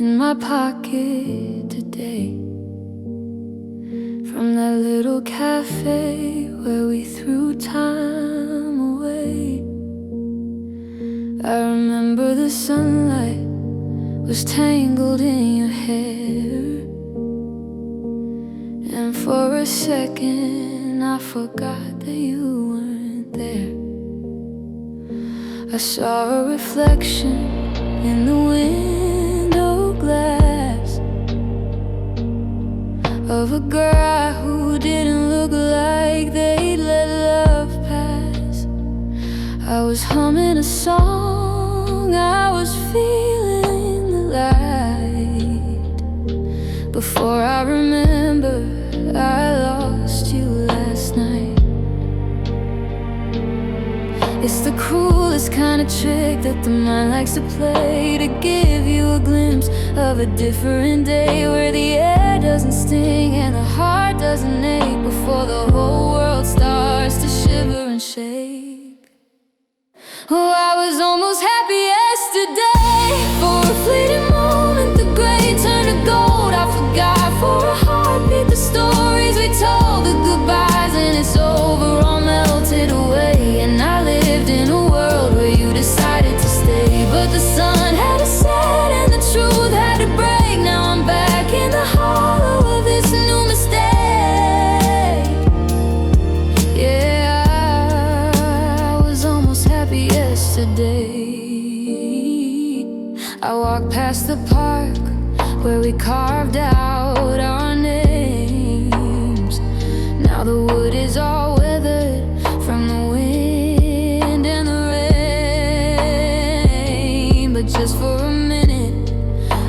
in my pocket today, from that little cafe where we threw time away. I remember the sunlight was tangled in your hair, and for a second I forgot that you weren't there. I saw a reflection in the window glass of a girl who didn't look like they'd let love pass. I was humming a song, I was feeling the light. Before I remember, I lost you last night. It's the cruelest kind of trick that the mind likes to play, to give you a glimpse of a different day, where the air doesn't sting and the heart doesn't ache, before the whole world starts to shiver and shake. Oh, I was almost happy yesterday. For a fleeting moment the gray turned to gold. I forgot for a heartbeat the stories we told, the goodbyes and it's over all melted away. And I lived in a world where you decided to stay, but the sun had to set and the truth had to break. Now I'm back in the hollow of this new mistake. Yeah, I was almost happy yesterday. I walked past the park where we carved out our names. Now the wood is all weathered from the wind and the rain, but just for a minute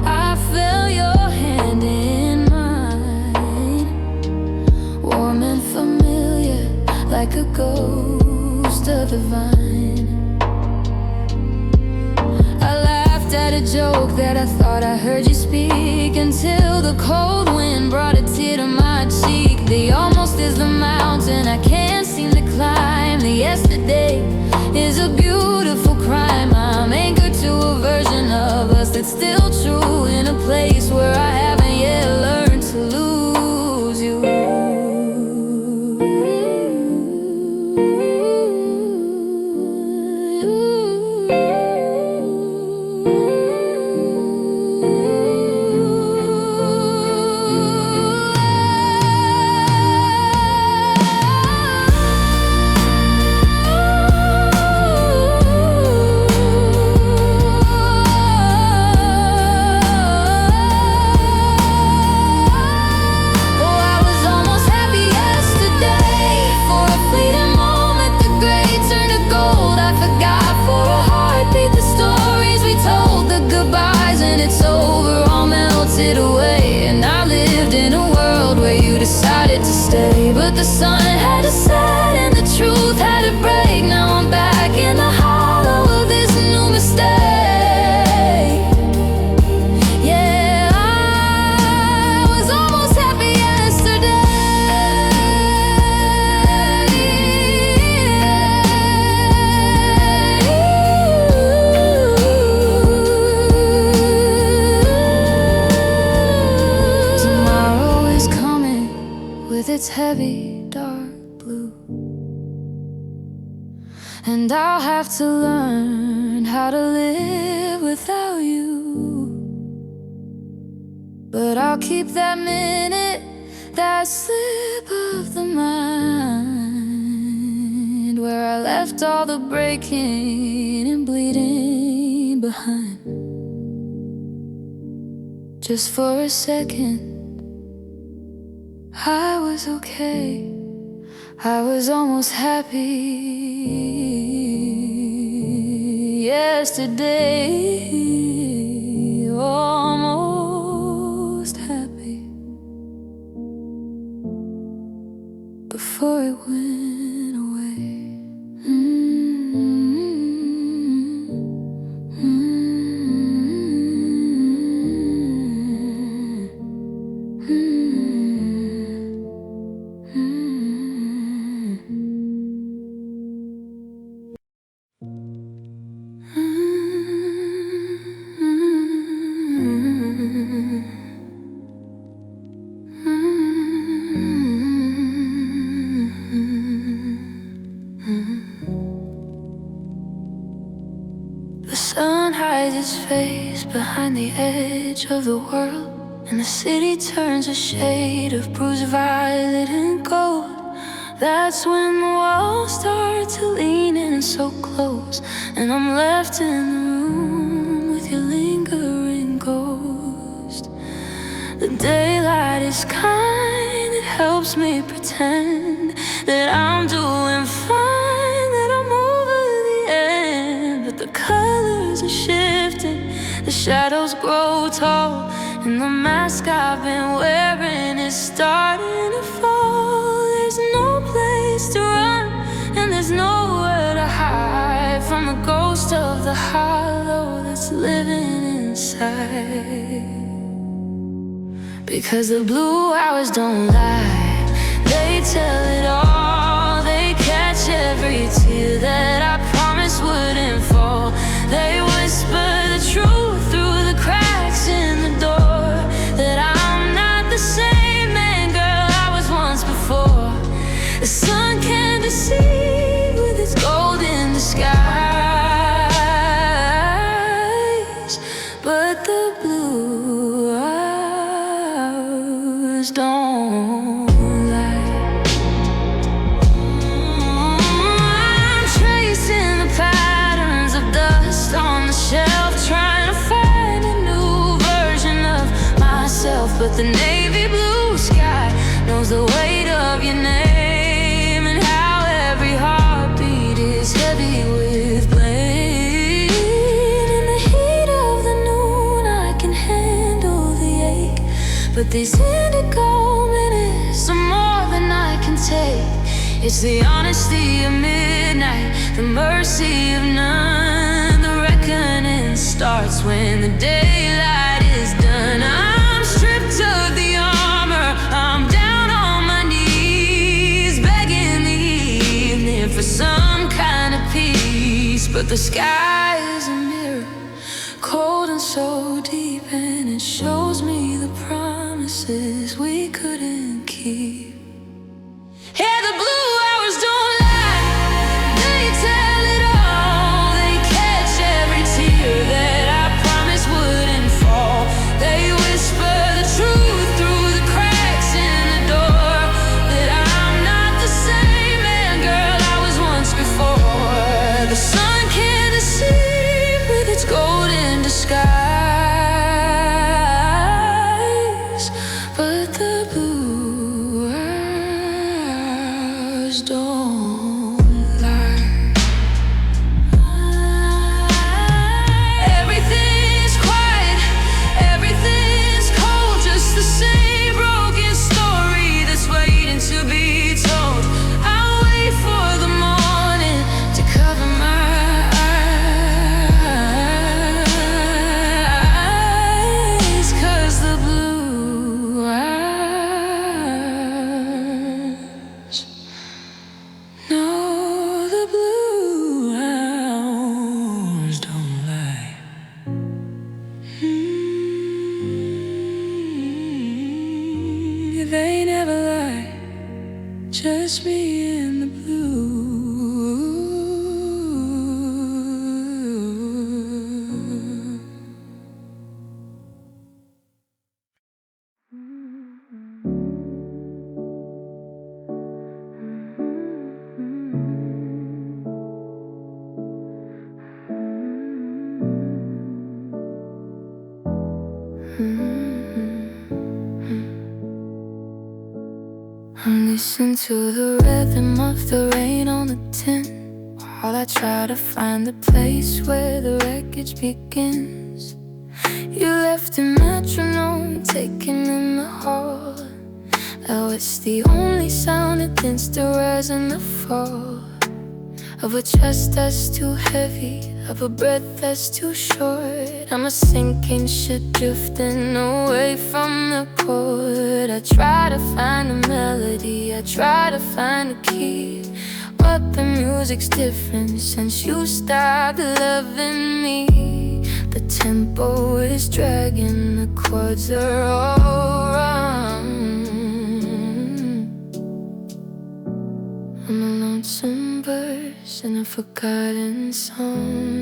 I felt your hand in mine, warm and familiar like a ghost of the vine. At a joke that I thought I heard you speak, until the cold wind brought a tear to my cheek. The almost is the mountain I can't seem to climb. The yesterday is a beautiful crime. I'm anchored to a version of us that's still true, in a place where I haven't yet learned to lose you. Away, and I lived in a world where you decided to stay, but the sun had to set and the truth had to break. Now I'm back in the hollow of this new mistake. Yeah, I was almost happy with its heavy dark blue, and I'll have to learn how to live without you. But I'll keep that minute, that slip of the mind, where I left all the breaking and bleeding behind. Just for a second I was okay, I was almost happy yesterday, almost happy before it went away. behind the edge of the world, and the city turns a shade of bruised violet and gold. That's when the walls start to lean in so close, and I'm left in the room with your lingering ghost. The daylight is kind, it helps me pretend that I'm doing fine, that I'm over the end. But the colors are shifting, the shadows grow tall, and the mask I've been wearing is starting to fall. There's no place to run, and there's nowhere to hide from the ghost of the hollow that's living inside. Because the blue hours don't lie, they tell it all. They catch every tear that I promised wouldn't fall. They whisper the truth through the cracks in the door, that I'm not the same man, girl, I was once before. The sun can deceive with its golden disguise, but the blue hours don't lie. I'm tracing the patterns of dust on the shelf, trying to find a new version of myself. But the navy blue sky knows the weight of your name, and how every heartbeat is heavy with blame. In the heat of the noon I can handle the ache, but these indigo minutes are more than I can take. It's the honesty of midnight, the mercy of none. The reckoning starts when the daylight is done. I'm stripped of the armor, I'm down on my knees, begging the evening for some kind of peace. But the sky is a mirror, cold and so deep, and it shows me the promises we couldn't keep. Yeah, the blue hours don't lie, they tell it all. They catch every tear that I promised wouldn't fall. They whisper the truth through the cracks in the door, that I'm not the same man, girl, I was once before. The sun can't deceive with its golden disguise, but the blue hours don't lie. Everything's quiet, everything's cold, just the same broken story that's waiting to be told. I'll wait for the morning to cover my eyes, 'cause the blue hours, no, the blue hours don't lie. They never lie, just me and the blue. I'm listening to the rhythm of the rain on the tin, while I try to find the place where the wreckage begins. You left a metronome taken in the hall. Now it's the only sound against the rise and the fall of a chest that's too heavy, of a breath that's too short. I'm a sinking ship drifting away from the port. I try to find a melody, I try to find a key, but the music's different since you stopped loving me. The tempo is dragging, the chords are all wrong. I'm a lonesome verse in a forgotten song.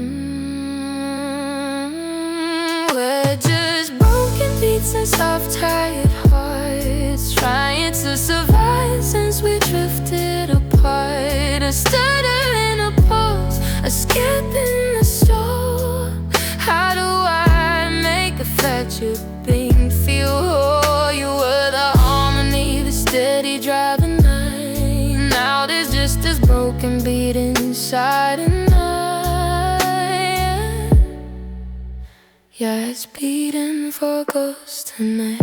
fractured thing feel whole. You were the harmony, the steady driving line. Now there's just this broken beat inside and I, yeah, it's beating for ghosts tonight.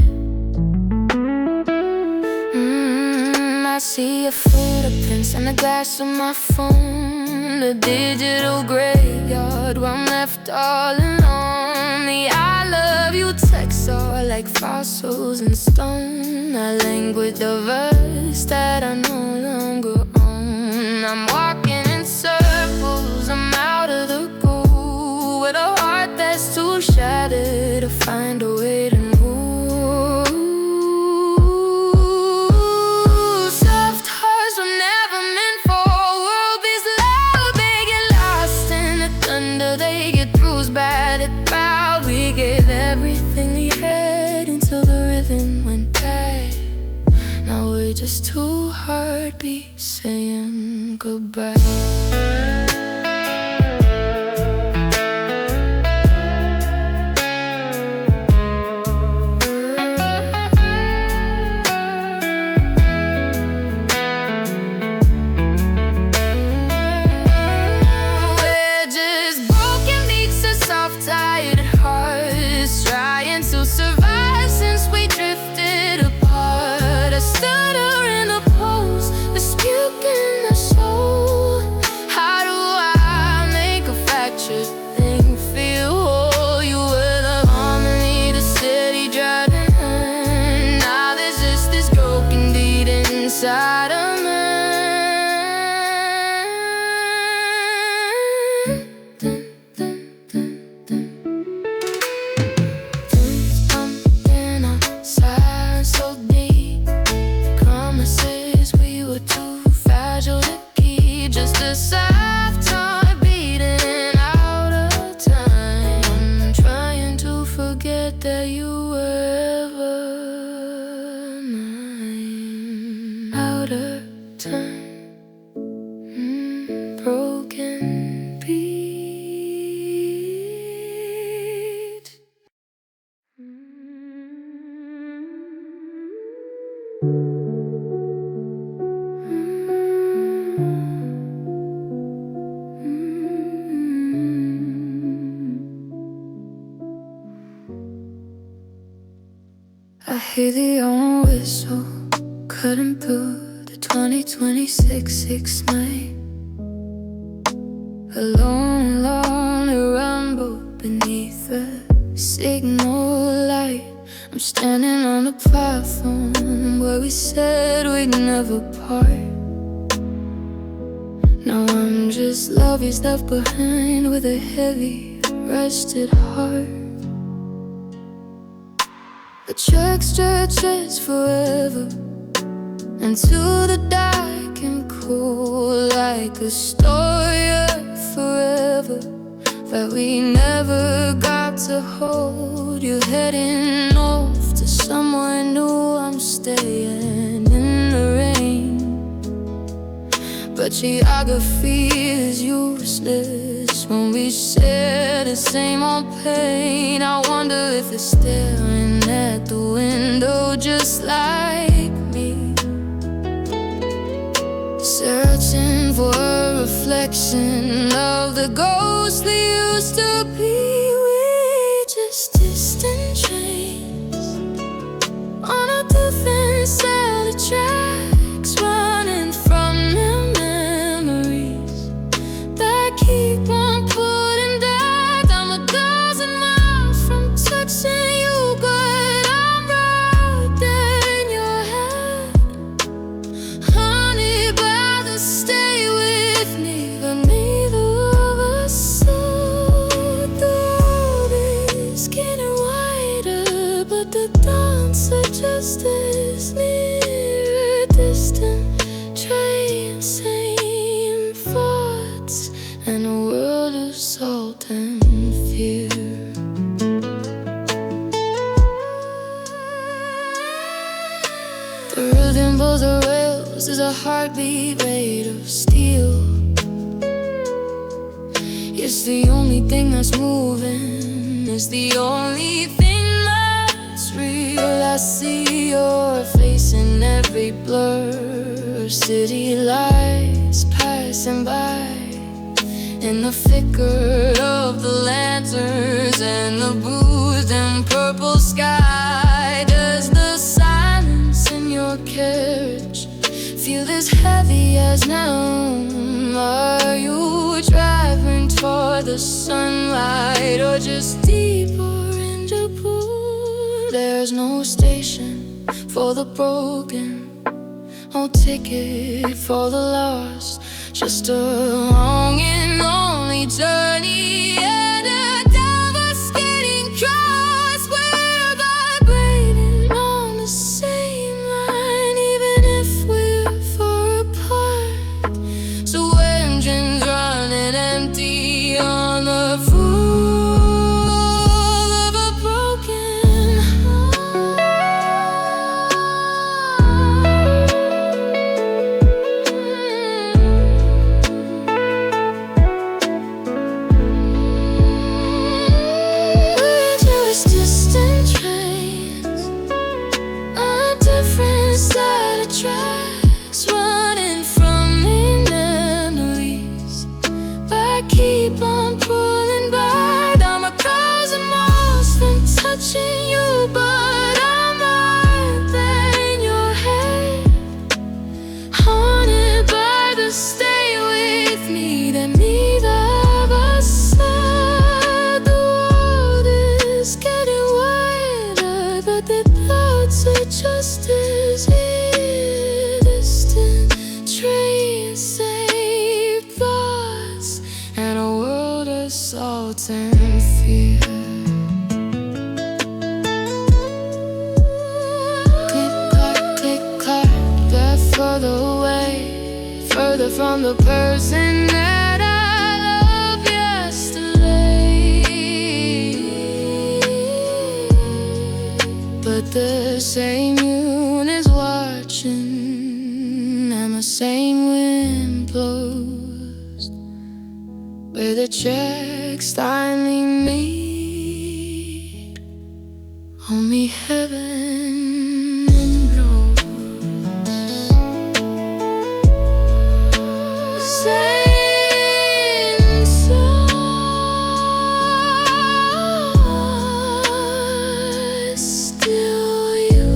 I see your footprints in the glass of my phone, the digital graveyard where I'm left all alone. The I love you texts are like fossils in stone, a language of us that I no longer own. I'm walking in circles, I'm out of the groove, with a heart that's too shattered to find a way to move. Everything we had until the rhythm went bad. Now we're just two heartbeats saying goodbye. Survive since we drifted apart. A stutter in the pulse, a spuke in the soul. How do I make a fractured thing feel whole? You were the harmony, the steady driving hand. Now there's just this broken beat inside of me. Just a soft heart beating out of time. I'm trying to forget that you were ever mine. Out of time, broken beat. I hear the own whistle cutting through the 2026 night. A lone, lonely rumble beneath the signal light. I'm standing on the platform where we said we'd never part. Now I'm just love he's left behind with a heavy, rusted heart. The track stretches forever into the dark and cool, like a story of forever that we never got to hold. You're heading off to somewhere new, I'm staying in the rain. But geography is useless when we share the same old pain. I wonder if you're staring at the window just like me, searching for a reflection of the ghost we used to be. We just distant trains on a different set of tracks, running from the memories that keep on putting back. I'm a dozen miles from touching you, but I'm right there in your head. Honey, rather stay with me, but neither of us saw. The road is getting wider, but the dawns are just as near. Distant train, same thoughts, and a world of salt and fear. The rhythm pulls the rails is a heartbeat made of steel. It's the only thing that's moving, it's the only thing that fate blur, city lights passing by. In the flicker of the lanterns and the booze and purple sky, does the silence in your carriage feel as heavy as now? Are you driving toward the sunlight or just deeper into pool? There's no station for the broken, no ticket for the lost, just a long and lonely journey and a devastating cross. We're vibrating on the same line, even if we're far apart. So engines running empty on the fuel of a broken heart. We're just distant trains on different side of tracks, running from the memories. I keep on pulling back. I'm a thousand miles from touching you, but I'm right there in your head, haunted by the stay with me that neither of us said. The world is getting wider, but the thoughts are just as distant. Trains save thoughts and a world of salt and fear. Click, clack, they're further away, further from the person that I loved yesterday. But the same moon is watching, and the same wind blows where the tracks finally meet. Only heaven knows. Same side, still you,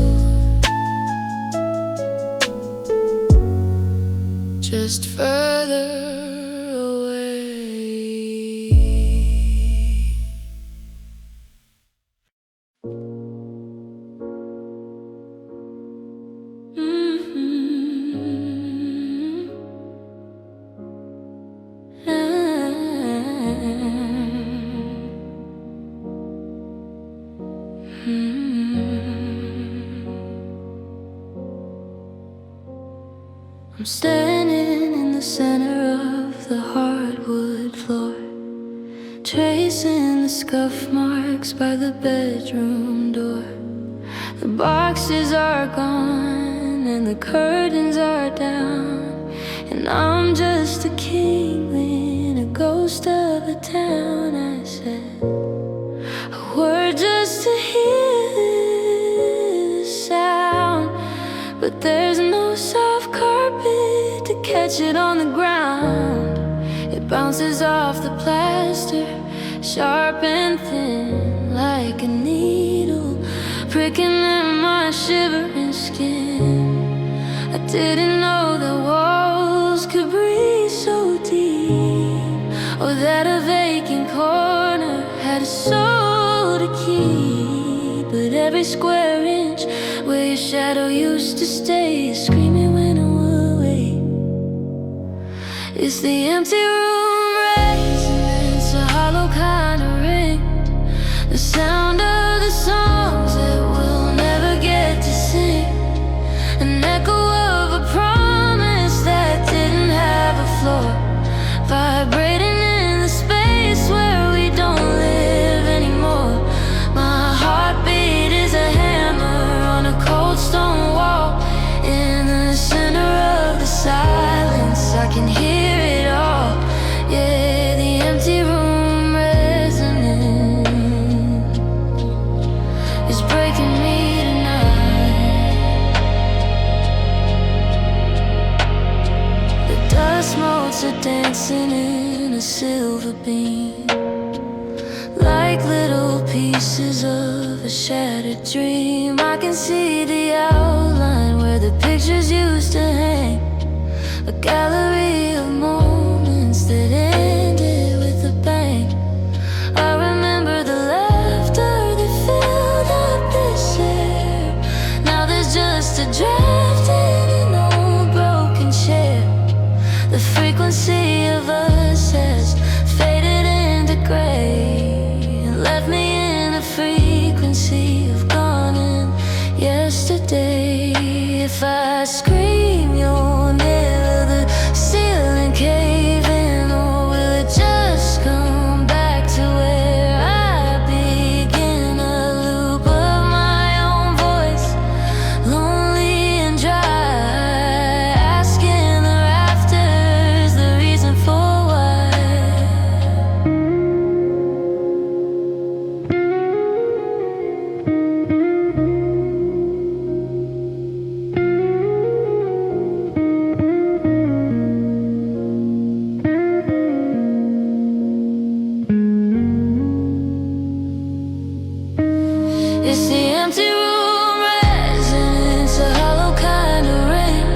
just further away. I'm standing in the center of the hardwood floor, tracing the scuff marks by the bedroom door. The boxes are gone and the curtains are down, and I'm just a kingling, a ghost of a town. I said a word just to hear the sound, but there's no soft carpet to catch it on the ground. It bounces off the plaster, sharp and thin, like a needle pricking at my shivering skin. I didn't know that walls could breathe so deep, or that a vacant corner had a soul to keep. But every square inch where your shadow used to stay is screaming when I'm away. It's the empty room resonance, a hollow kind of ring, the sound of the songs that we'll never get to sing, an echo of a promise that didn't have a floor, vibrating in the space where we don't live anymore. My heartbeat is a hammer on a cold stone wall, in the center of the silence I can hear it all. Yeah, the empty room resonance is breaking me tonight. stars are dancing in a silver beam, like little pieces of a shattered dream. I can see the outline where the pictures used to hang, a gallery of moments that ended with a bang. I remember the laughter that filled up this air. Now there's just a draft in an old broken chair. The frequency of us has faded into gray and left me in a frequency of gone and yesterday. If I scream your name, will the ceiling cave in, or will it just come back to where I begin? A loop of my own voice, lonely and dry, asking the rafters the reason for why. It's the empty room resonance, a hollow kind of ring,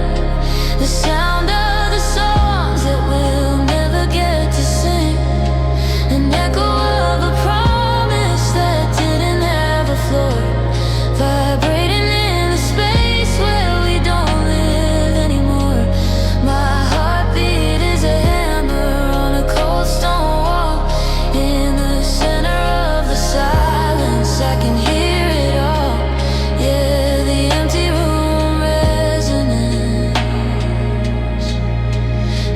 the sound of the songs that we'll never get to sing, an echo of a promise that didn't have a floor, vibrating in the space where we don't live anymore. My heartbeat is a hammer on a cold stone wall, in the center of the silence I can hear it all. Yeah, the empty room resonance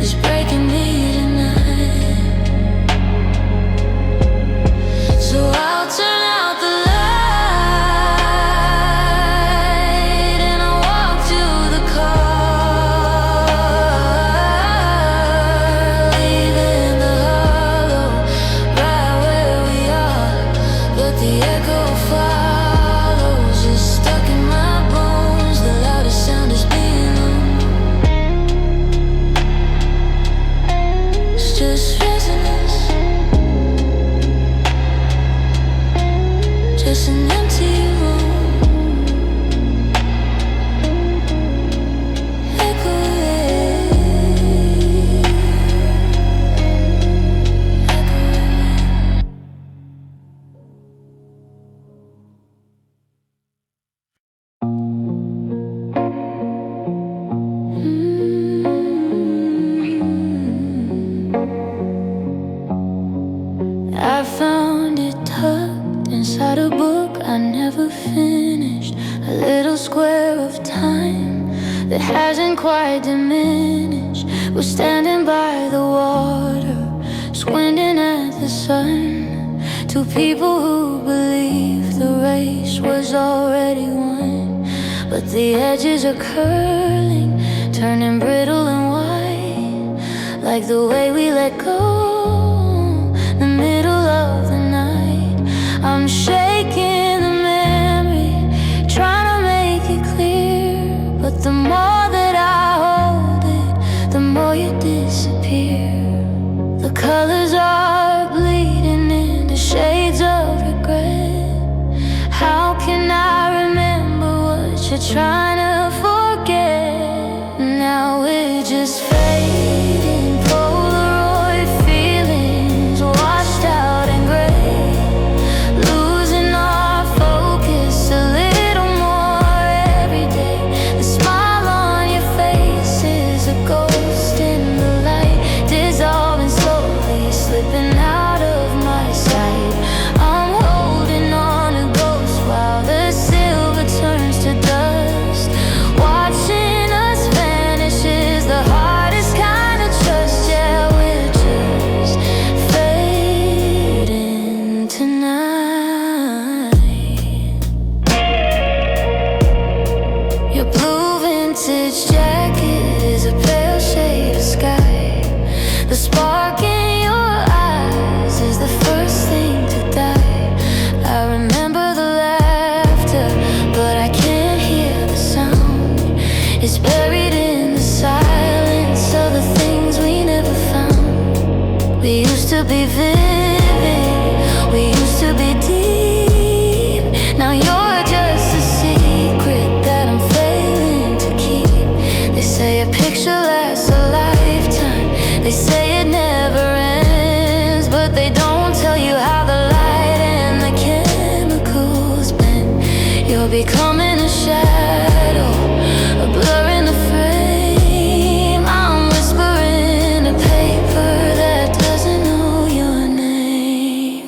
is breaking me tonight. So I'll turn out the light and I'll walk to the car, leaving the hollow right where we are. But the echo follows, it's stuck in my bones. The loudest sound is being known. It's just resonance, just an empty room, echoing, echoing. I found it tucked inside a book I never finished, a little square of time that hasn't quite diminished. We're standing by the water, squinting at the sun, two people who believe the race was already won. But the edges are curling, turning brittle and white, like the way we let go the middle of the night. I'm shaking the memory, trying to make it clear, but the more that I hold it, the more you disappear. The colors are bleeding into shades of regret. How can I remember what you're trying to forget? Now we're just fading Polaroid feelings, washed out and gray, losing our focus a little more every day. The smile on your face is a ghost in the light, dissolving slowly, slipping out of my sight. I'm holding on to ghosts while the silver turns to dust. vivid. We used to be deep. Now you're just a secret that I'm failing to keep. They say a picture lasts a lifetime. They say it never ends, but they don't tell you how the light and the chemicals blend. You're becoming a shadow, a blur in the frame. I'm whispering a paper that doesn't know your name.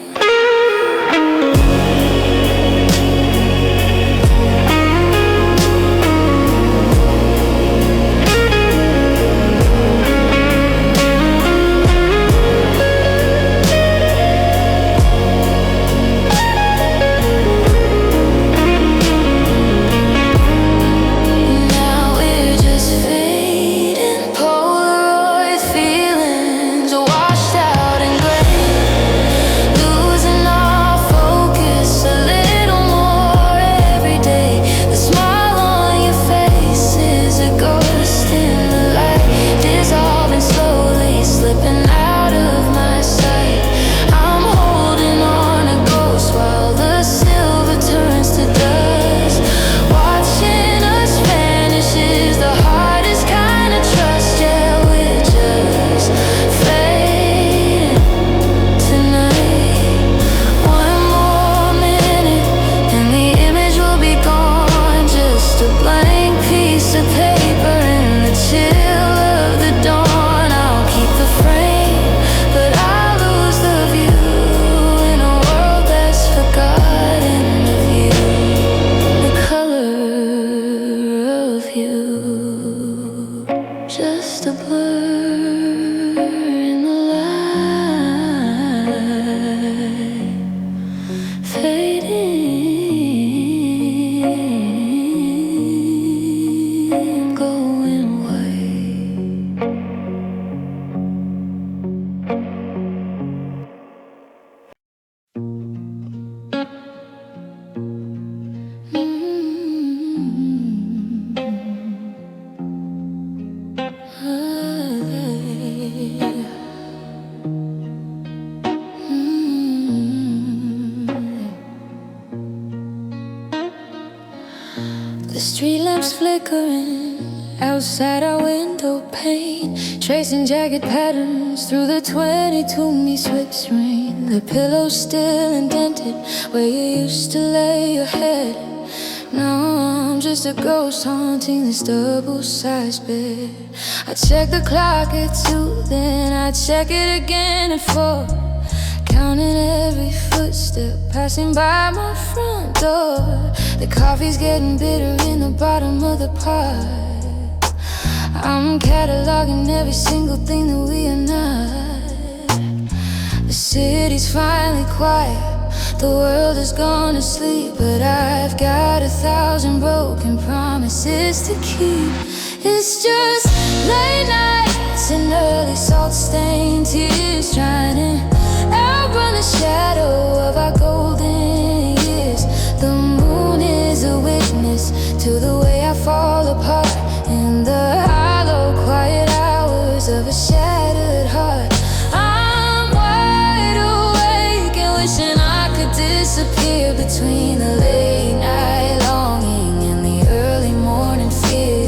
Now we're just fading, Polaroid feelings washed out and gray, losing our focus a little more every day. The smile on your face is a ghost in the light, dissolving slowly, slipping out of my sight. I'm holding on a ghost while the silver turns to dust. Watching us vanish is the hardest kind of trust. Yeah, we're just fading tonight. One more minute and the image will be gone. Just a blank piece of paper in the chill of the dawn. I'll keep the frame, but I'll lose the view in a world that's forgotten of you. The color of you, just a blur in the light, fading, going white. The street lamps flickering outside our window pane, tracing jagged patterns through the 22 meets Swiss rain. The pillow's still indented where you used to lay your head. Now I'm just a ghost haunting this double-sized bed. I check the clock at 2, then I check it again at 4, counting every footstep passing by my front door. The coffee's getting bitter in the bottom of the pot. I'm cataloging every single thing that we are not. The city's finally quiet, the world has gone to sleep, but I've got 1,000 broken promises to keep. It's just late nights and early salt-stained tears, trying to outrun the shadow of our golden years. The moon is a witness to the way I fall apart in the hollow, quiet hours of a shattered heart. I'm wide awake and wishing I could disappear between the late night longing and the early morning fear.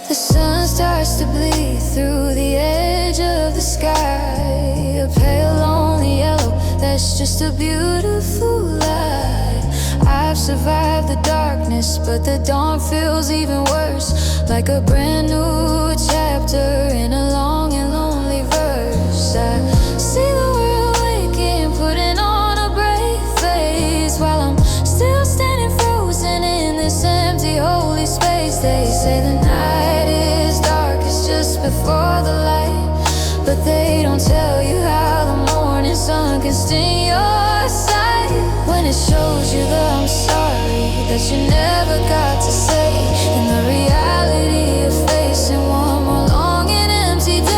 The sun starts to bleed through the edge of the sky, a pale lonely yellow that's just a beautiful light. I've survived the darkness, but the dawn feels even worse, like a brand new chapter in a long and lonely verse. I see the world waking, putting on a brave face, while I'm still standing frozen in this empty holy space. They say the night is darkest just before the light, but they don't tell you how the morning sun can sting your sight when it shows you the I'm sorry that you never got to say, and the reality of facing one more long and empty day.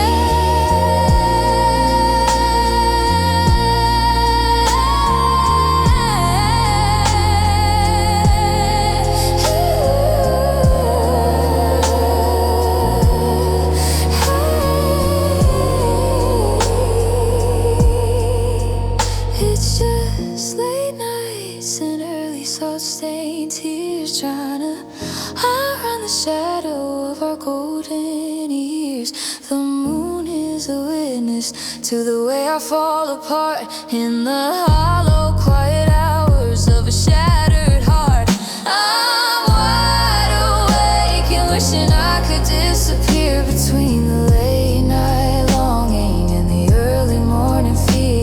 many years. The moon is a witness to the way I fall apart in the hollow, quiet hours of a shattered heart. I'm wide awake and wishing I could disappear between the late night longing and the early morning fear.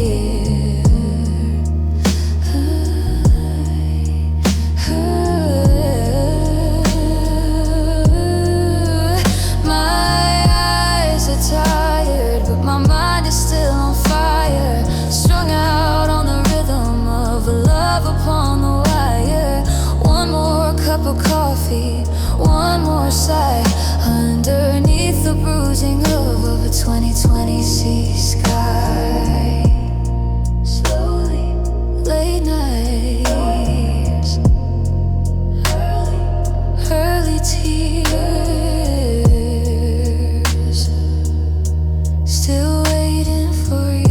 My eyes are tired, but my mind is still on fire, strung out on the rhythm of a love upon the wire. One more cup of coffee, one more sigh, underneath the bruising of a 2020 sea sky. Slowly, late nights, early tears, still waiting for you.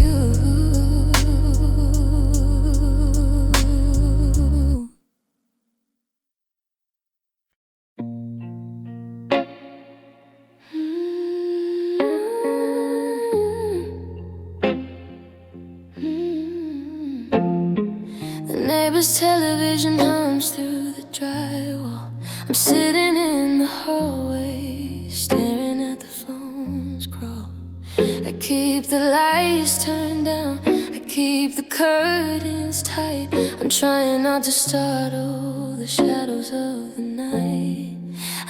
The neighbor's television hums through the drywall. I'm sitting in the hallway, staring at the phones crawl. I keep the lights turned down, I keep the curtains tight. I'm trying not to startle the shadows of the night.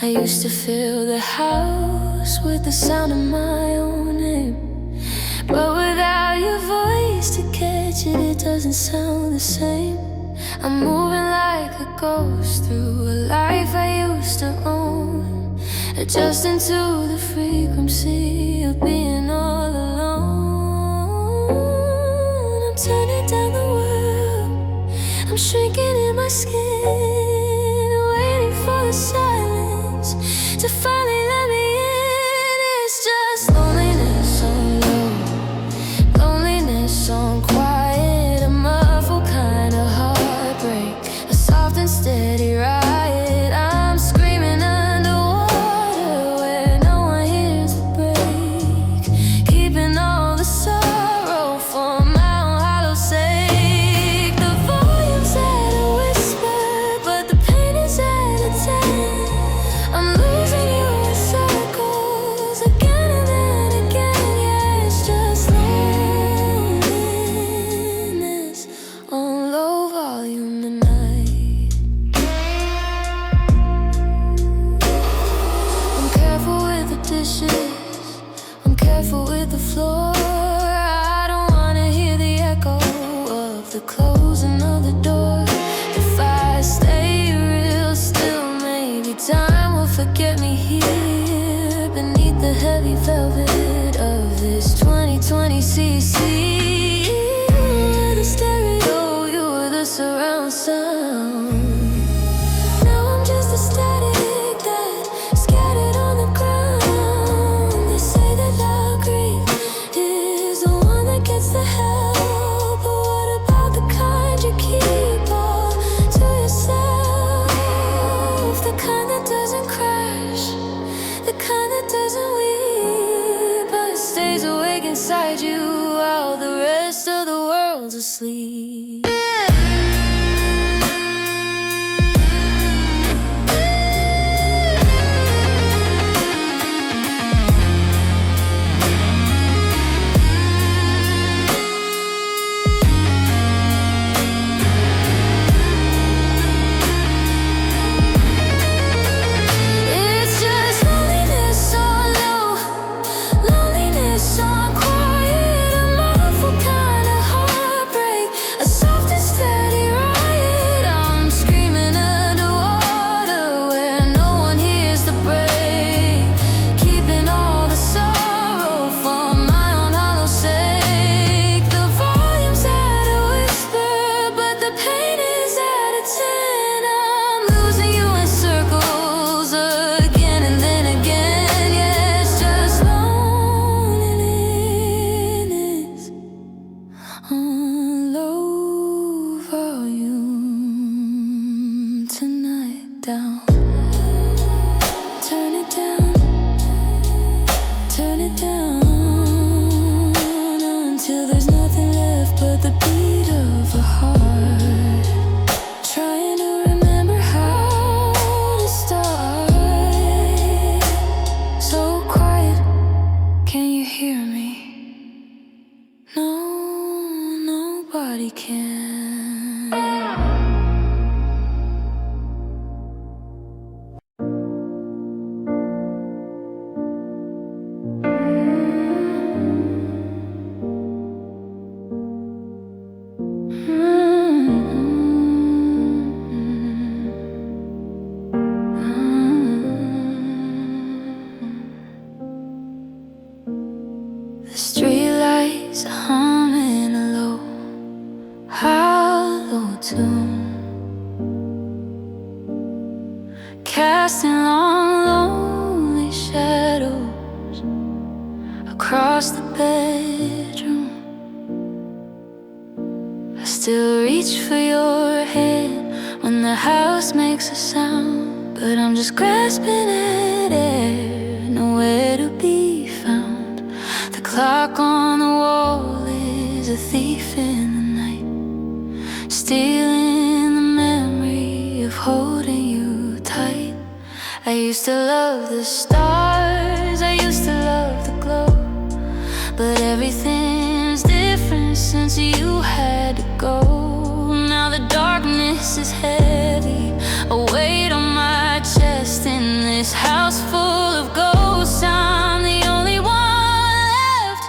I used to fill the house with the sound of my own name, but without your voice to catch it, it doesn't sound the same. I'm moving like a ghost through a life I used to own, adjusting to the frequency of being all alone. I'm turning down the world, I'm shrinking in my skin, waiting for the silence to finally let me in. It's just loneliness on low, loneliness on quiet, a muffled kind of heartbreak, a soft and steady riot. I'm screaming underwater where no one hears the break, keeping all the sorrow for my own hollow sake. The volume's at a whisper, but the pain is at a 10. I'm losing you in circles again and then again. Yeah, it's just loneliness on low volume tonight. I'm careful with the dishes, I'm careful with the floor. I don't wanna hear the echo of the closing of the door. If I stay real still, maybe time will forget me here beneath the heavy velvet of this 2020 CC. You were the stereo, you were the surround sound. Now I'm just a static that scattered on the ground. They say that loud grief is the one that gets the help, but what about the kind you keep all to yourself? The kind that doesn't crash, the kind that doesn't weep, but stays awake inside you while the rest of the world's asleep. It's just loneliness on low, loneliness on quiet, The streetlights are humming a low, hollow tune, casting long, lonely shadows across the bedroom. I still reach for your hand when the house makes a sound, but I'm just grasping at air, nowhere to be found. The clock on the wall is a thief in the night, stealing the memory of holding you tight. I used to love the stars, I used to love the glow, but everything's different since you had to go. Now the darkness is heavy, a weight on my chest. In this house full of ghosts, I'm the only one left.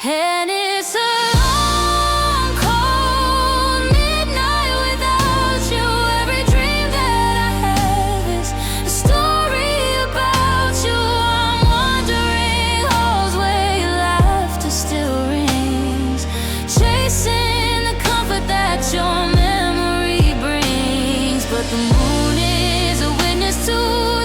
And it's a long, cold midnight without you. Every dream that I have is a story about you. I'm wandering halls where your laughter still rings, chasing the comfort that your memory brings. But the moon is a witness to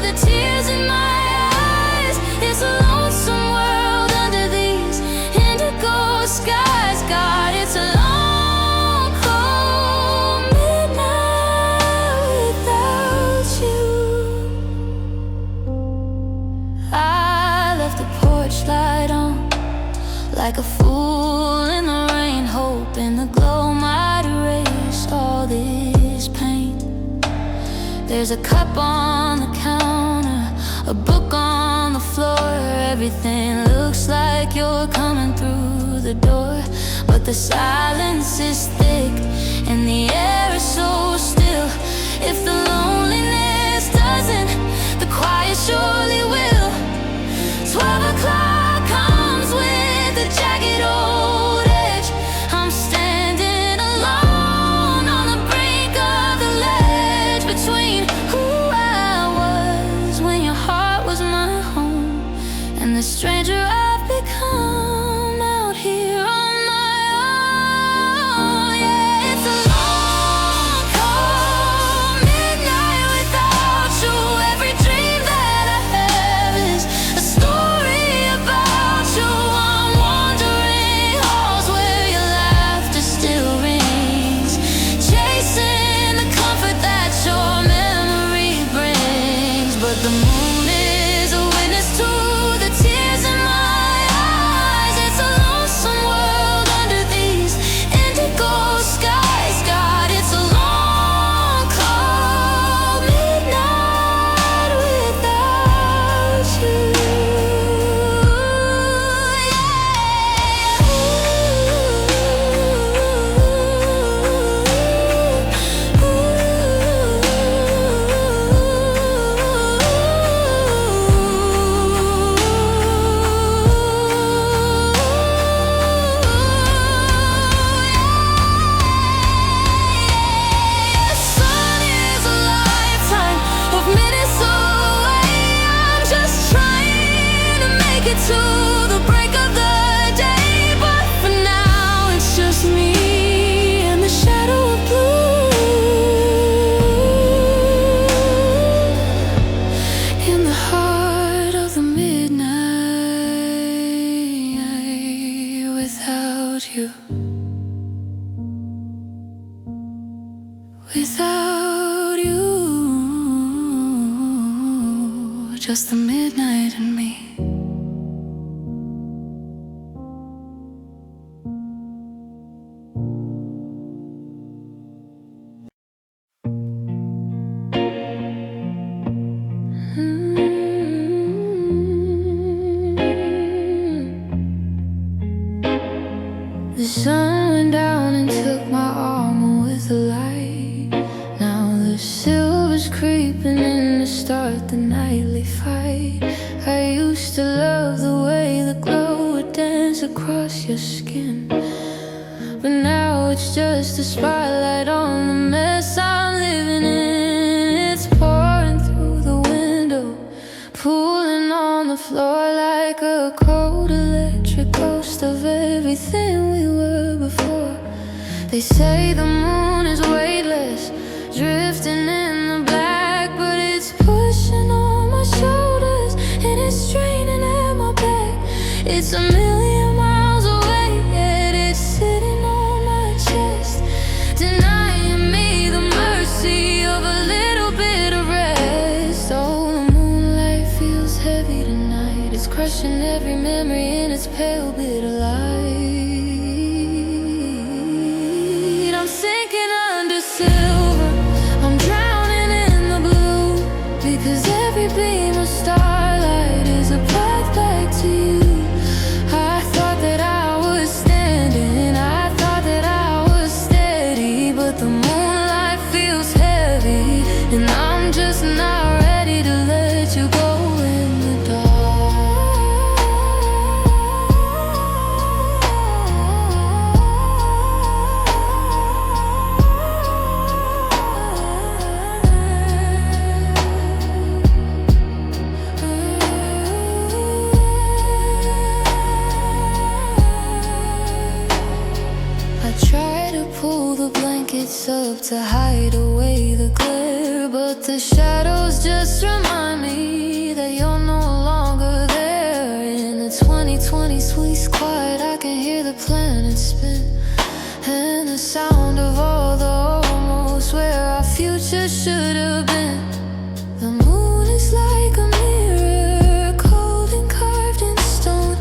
the tears in my eyes. It's a lonesome world under these indigo skies. God, it's a long, cold midnight without you. I left the porch light on like a fool in the rain, hoping the glow might erase all this pain. There's a cup on the counter, a book on the floor. Everything looks like you're coming through the door, but the silence is thick and the air is so still. If the loneliness doesn't, the quiet surely will. 12 o'clock comes with a jagged old edge. I'm standing alone on the brink of the ledge, between who I was when your heart was my home and the stranger I've become out here on my own. Yeah, it's a long, cold midnight without you. Every dream that I have is a story about you. I'm wandering halls where your laughter still rings, chasing the comfort that your memory brings. But the moon is a witness to the tears in my eyes. It's a lonesome world under these indigo skies. God, it's a long, cold midnight without you. The sun is a lifetime of minutes away. I'm just trying to make it to the break of the day, but for now it's just me and the shadow of blue in the heart of the midnight without you. Without you, just the midnight and me. The sun went down and took my armor with the light. Now the silver's creeping in to start the nightly fight. I used to love the way the glow would dance across your skin, but now it's just a spotlight on the mess I'm living in. It's pouring through the window, pulling on the floor like a cold electric a ghost of everything we were before. They say the moon is weightless, drifting in the black, but it's pushing on my shoulders and it's straining at my back. It's a million miles away, yet it's sitting on my chest, denying me the mercy of a little bit of rest. Oh, the moonlight feels heavy tonight. It's crushing every memory in its pale bit of light. I'm sinking under silver, I'm drowning in the blue, because every beam of starlight is a path back to you. I thought that I was standing, I thought that I was steady, but the moonlight feels heavy, and I'm just not ready to let you go in the dark. I try to pull the blankets up to hide away the glare, but the shadows just remind me that you're no longer there. In the 2020 sweet quiet, I can hear the planets spin, and the sound of all the almost where our future should have been. The moon is like a mirror, cold and carved in stone,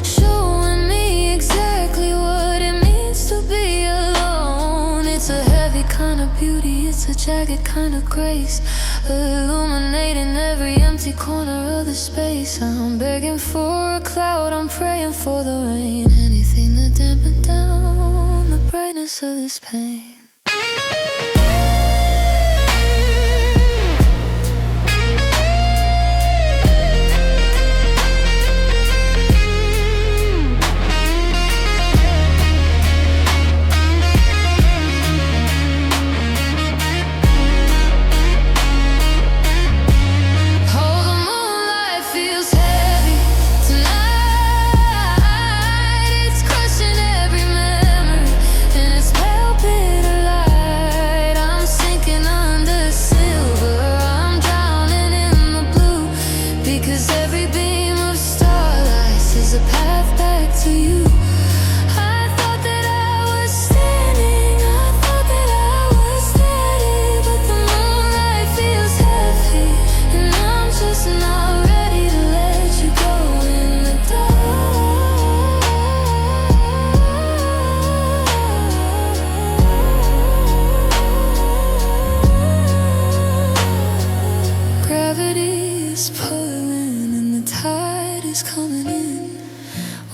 showing me exactly what it means to be alone. It's a heavy kind of beauty, it's a jagged kind of grace, illuminating every empty corner of the space. I'm begging for a cloud, I'm praying for the rain, anything to dampen down the brightness of this pain.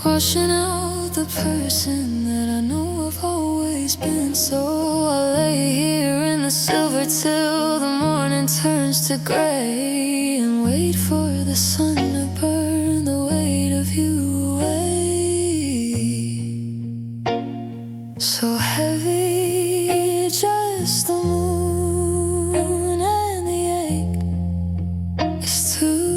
Washing out the person that I know I've always been. So I lay here in the silver till the morning turns to gray, and wait for the sun to burn the weight of you away. So heavy, just the moon and the ache is too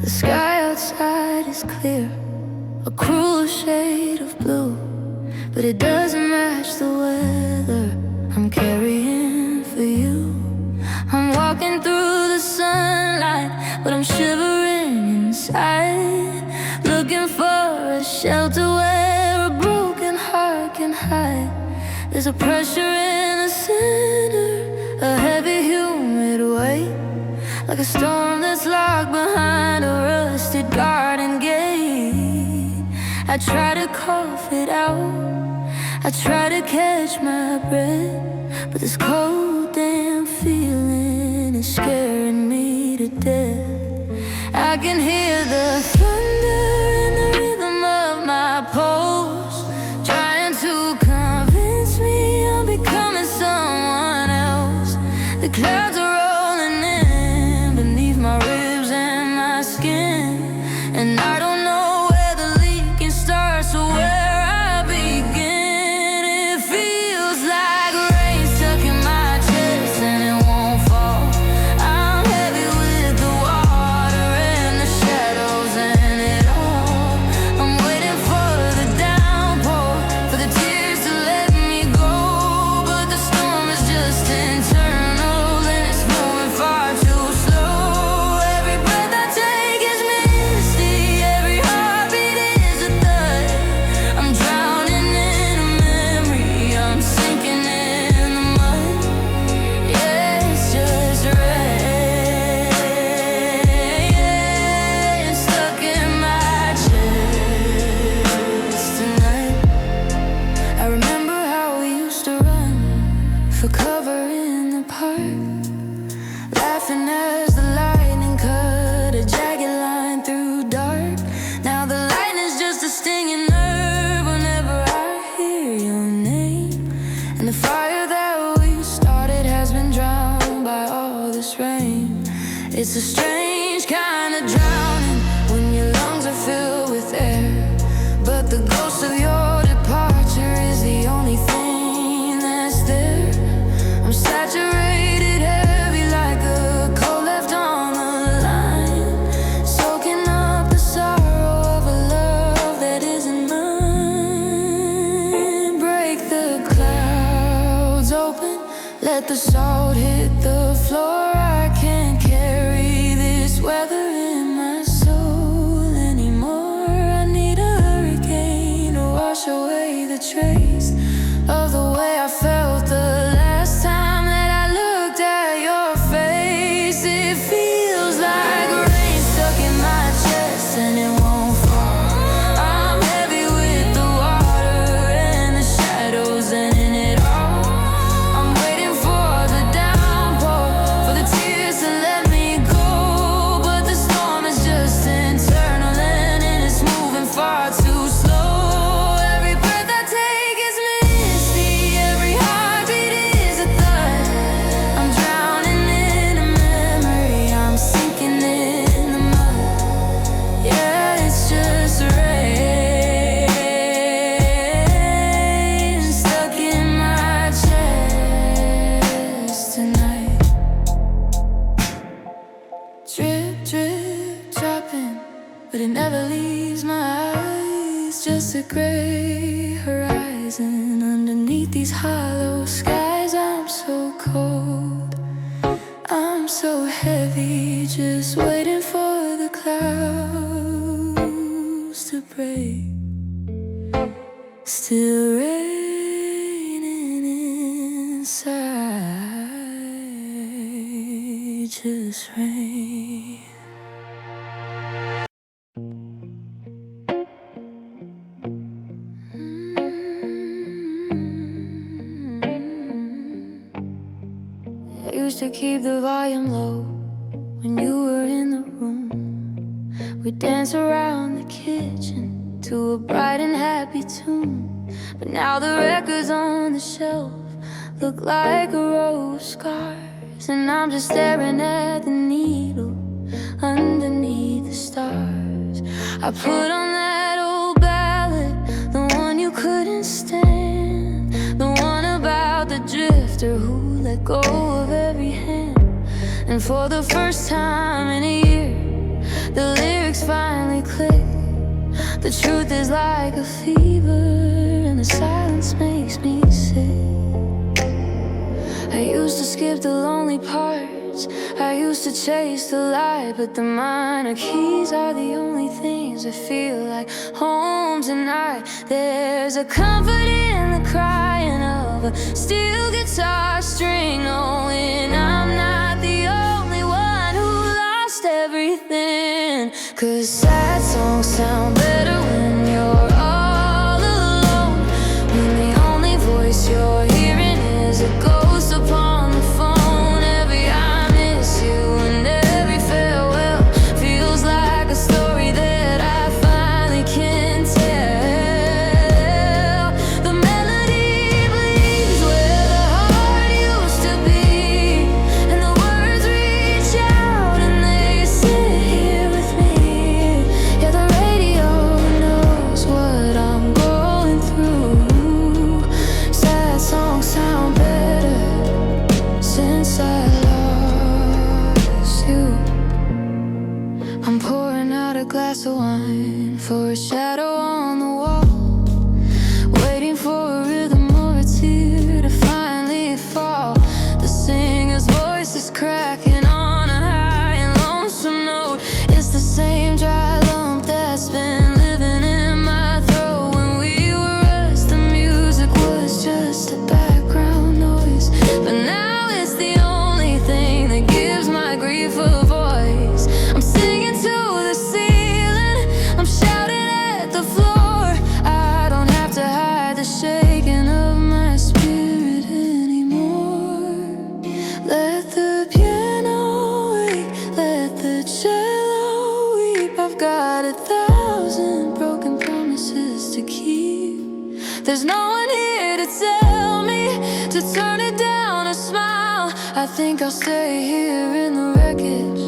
The sky outside is clear, a cruel shade of blue, but it doesn't match the weather I'm carrying for you. I'm walking through the sunlight, but I'm shivering inside, looking for a shelter where a broken heart can hide. There's a pressure in the center, a heavy humid weight, like a storm that's locked behind a rusted garden gate. I try to cough it out, I try to catch my breath, but this cold damn feeling is scaring me to death. I can hear the thunder in the rhythm of my pulse, trying to convince me I'm becoming someone else. The clouds are rolling in, It's a strange kind of drowning when your lungs are filled with air, but the ghost of your departure is the only thing that's there. I'm saturated heavy like a coal left on the line, soaking up the sorrow of a love that isn't mine. Break the clouds open, let the salt hit the floor. I can't carry this weather in my soul anymore. I need a hurricane to wash away the trace of the way I felt the last time that I looked at your face. It feels like rain stuck in my chest and it won't fall. I'm heavy with the water and the shadows and in it all. I'm waiting for the downpour, for the tears to let me go, but the storm is just internal and it's moving far too slow. Every breath I take is misty, every heartbeat is a thud. I'm drowning in a memory, I'm sinking in the mud. Yeah, it's just rain stuck in my chest tonight. Drip, drip, dropping, but it never leaves my eyes. Just a gray horizon underneath these hollow skies. I'm so cold, I'm so heavy, just waiting for the clouds to break. Still raining inside, just rain. I used to keep the volume low when you were in the room. We'd dance around the kitchen to a bright and happy tune. But now the records on the shelf look like a row of scars, and I'm just staring at the needle underneath the stars. I put on that old ballad, the one you couldn't stand, the one about the drifter who let go of every hand. And for the first time in a year, the lyrics finally click. The truth is like a fever, and the silence makes me sick. I used to skip the lonely parts, I used to chase the light, but the minor keys are the only things that feel like home tonight. There's a comfort in the crying of a steel guitar string, knowing I'm not the only one who lost everything. 'Cause sad songs sound better when you're all alone, when the only voice you're hearing is a ghost upon the phone. Every I miss you and every farewell feels like a story that I finally can tell. The melody bleeds where the heart used to be, and the words reach out and they sit here with me. Yeah, the radio knows what I'm going through. Sad songs sound better since I lost you. I'm pouring out a glass of wine for a shadow on the wall, waiting for a rhythm or a tear to finally fall. The singer's voice is cracking on a high and lonesome note. It's the same dry lump that's been living in my throat. When we were us, the music was just a background noise, but now it's the only thing that gives my grief a voice. I'm singing to the ceiling, I'm shouting at the floor. I don't have to hide the shaking of my spirit anymore. Let the piano wake, let the cello weep. I've got 1,000 broken promises to keep. There's no one here to tell me to turn it down or smile. I think I'll stay here in the wreckage,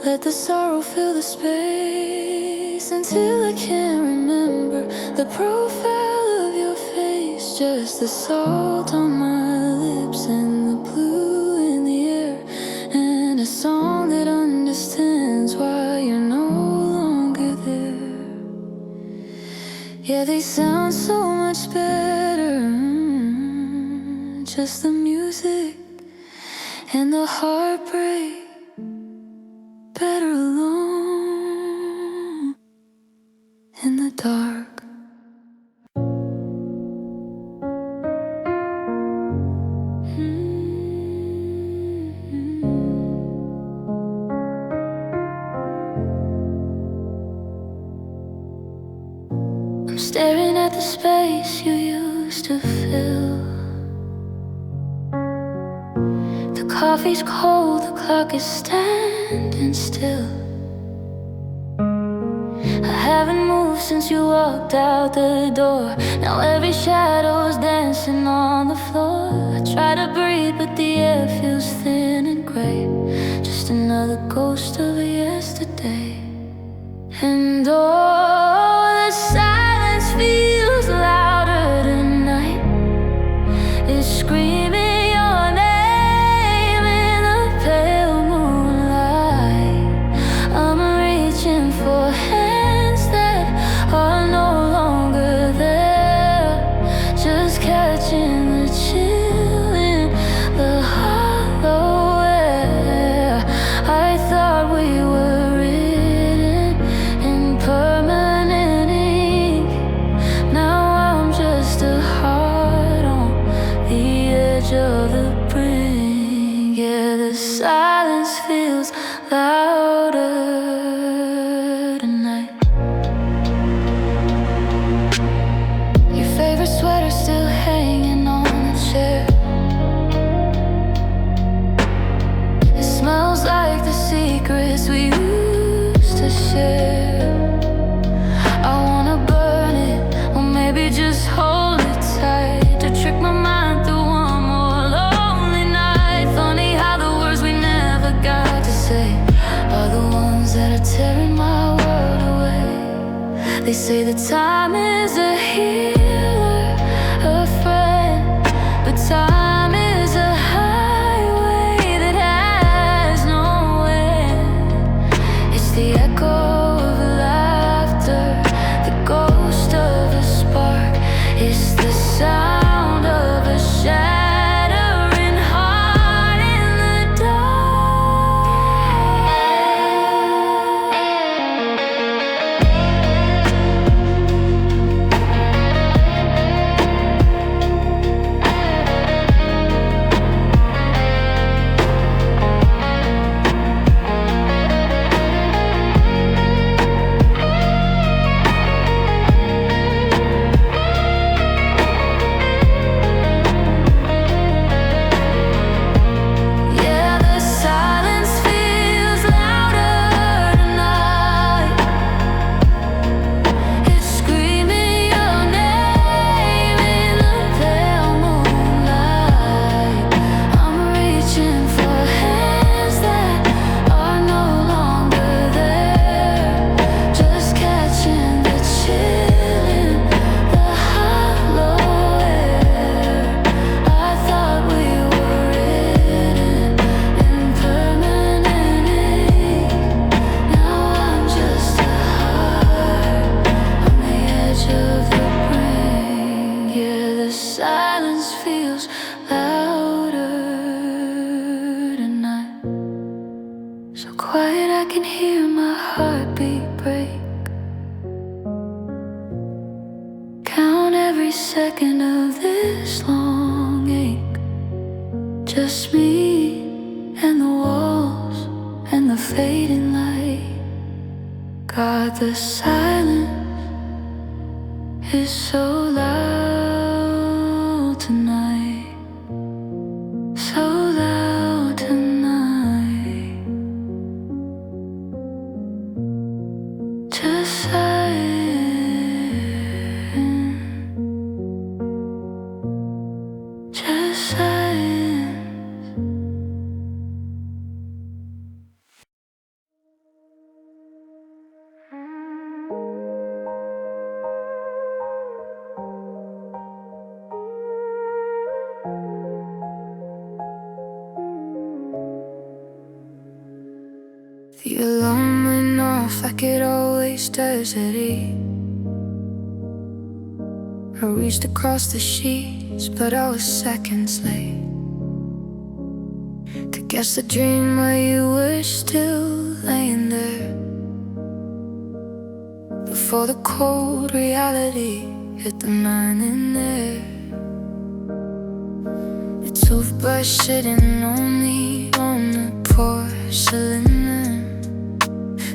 Let the sorrow fill the space until I can't remember the profile of your face. Just the salt on my lips and the blue in the air, and a song that understands why you're no longer there. Yeah, they sound so much better, just the music and the heartbreak. Better alone in the dark. I'm staring at the space you used to fill. The coffee's cold, the clock is standing still. I haven't moved since you walked out the door. Now every shadow's dancing on the floor. I try to breathe, but the air feels thin and gray. Just another ghost of a yesterday. And oh, the silence feels louder tonight. It's screaming your name in the pale moonlight. I'm reaching for hands that are no longer there. Just catching the chill in the hollow air. I thought we were written in permanent ink. Now I'm just a heart on the edge of the brink. Yeah, the silence feels louder tonight. Your favorite sweater still hanging on the chair. It smells like the secrets we used to share. I wanna burn it, or maybe just hold it tight, to trick my mind through one more lonely night. Funny how the words we never got to say are the ones that are tearing my world away. They say that time is a healer, a friend, but time is a highway that has no end. It's the echo of laughter, the ghost of a spark. It's the sound of a shattering heart in the dark. Yeah, the silence feels louder tonight. It's screaming your name in the pale moonlight. I'm reaching for hands that are no longer there. Just catching the chill in the hollow air. I thought we were written in permanent ink. Now I'm just a heart on the edge of the brink. Yeah, the silence feels louder tonight. So quiet I can hear my heartbeat break. Count every second of this long ache. Just me and the walls and the fading light. God, the silence is so loud tonight. So loud tonight. Just silent. Just silent. off like it always does at 8. I reached across the sheets, but I was seconds late to guess the dream while you were still laying there, before the cold reality hit the morning air. The toothbrush sitting only on the porcelain.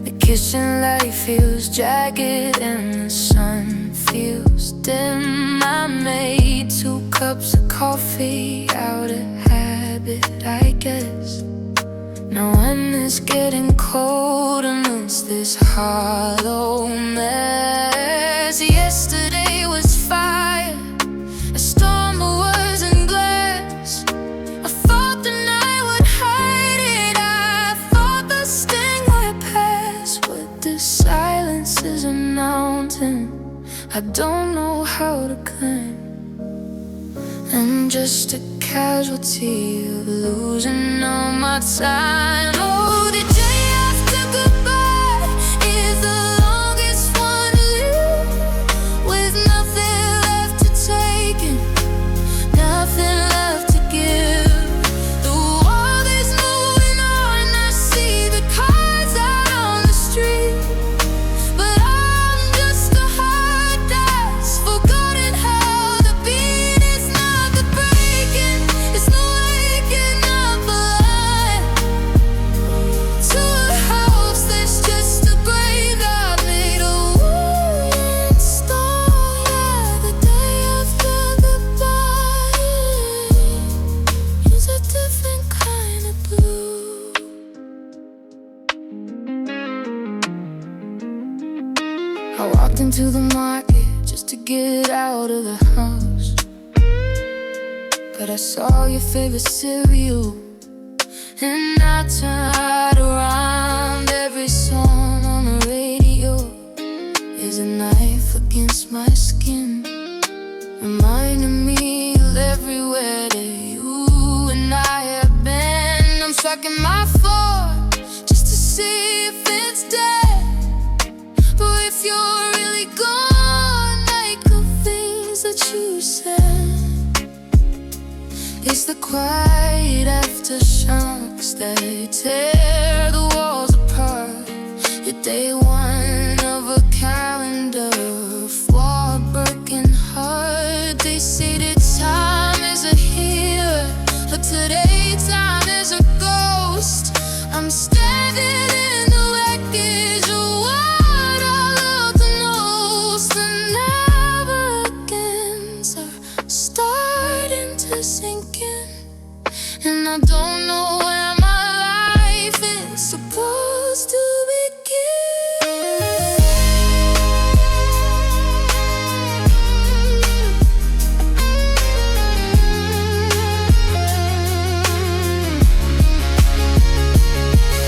The kitchen light feels jagged and the sun feels dim. I made 2 cups of coffee out of habit, I guess. Now when it's getting cold amidst this hollow mess. Yesterday was fire, a storm of words and glass. I thought the night would hide it, I thought the sting would pass. But this silence is a mountain I don't know how to climb. I'm just a casualty of losing all my time. Oh, the day after goodbye is the longest one to live, with nothing left to take and nothing left to give. The world is moving on, I see the cars out on the street, but I'm just a heart that's forgotten how to beat. It's not the breaking, it's the waking up alive to a house that's just a graveyard made of wood and stone. Yeah, the day after goodbye is a different kind of blue. I walked into the market just to get out of the house, but I saw your favorite cereal, and I turned around. Every song on the radio is a knife against my skin, reminding me of everywhere that you and I have been. I'm striking my fork just to see if it's dead, but if you're really gone, like the things that you said, it's the quiet aftershocks that tear the walls apart. Your day one of a calendar, flawed, broken heart. They say that time is a healer, but today time is a ghost. I'm standing in the wreckage of what I love the most. The never-agains are starting to sink in, and I don't know where my life is supposed to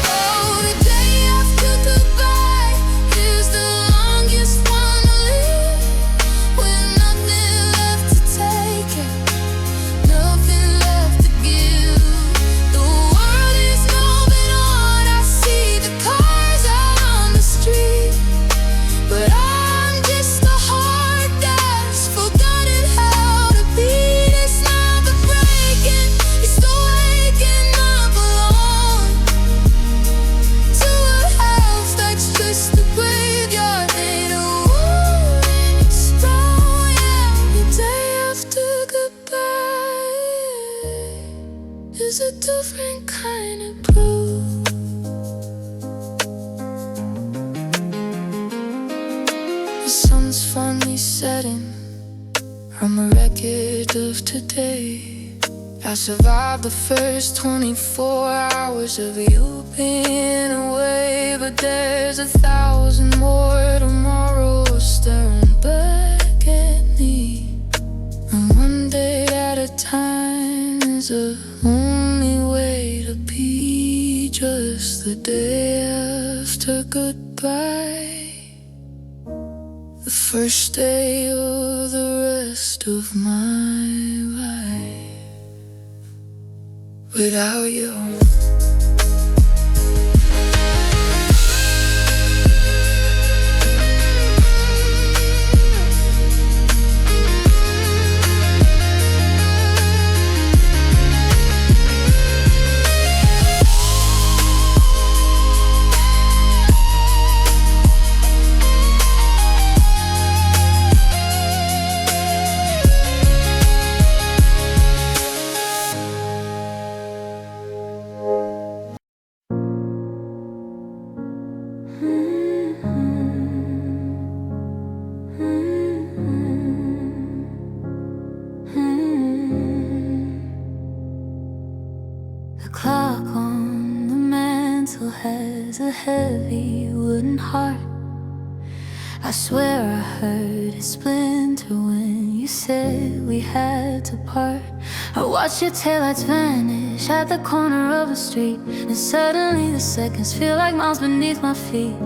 oh, the day after goodbye is the longest one to live, with nothing left to take and nothing left to give. The world is moving on, I see the cars out on the street, but I'm just a heart that's forgotten how to beat. It's not the breaking, it's the waking up alone to a house that's just a graveyard made of wood and stone. Yeah, the day after goodbye is a different kind of blue. The sun's finally setting on the record of today. I survived the first 24 hours of you being away, but there's 1,000 more tomorrows staring back at me. And one day at a time is the only way to be, just the day after goodbye, the first day of the rest of my life without you. The clock on the mantle has a heavy wooden heart. I swear I heard it splinter when you said we had to part. I watched your taillights vanish at the corner of a street, and suddenly the seconds feel like miles beneath my feet.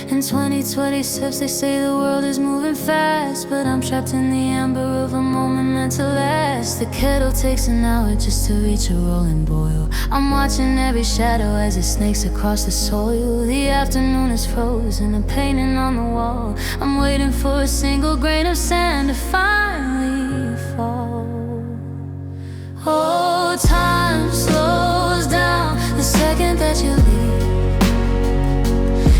In 2026 they say the world is moving fast, but I'm trapped in the amber of a moment meant to last. The kettle takes an hour just to reach a rolling boil. I'm watching every shadow as it snakes across the soil. The afternoon is frozen, a painting on the wall. I'm waiting for a single grain of sand to finally fall. Oh, time slows down the second that you leave.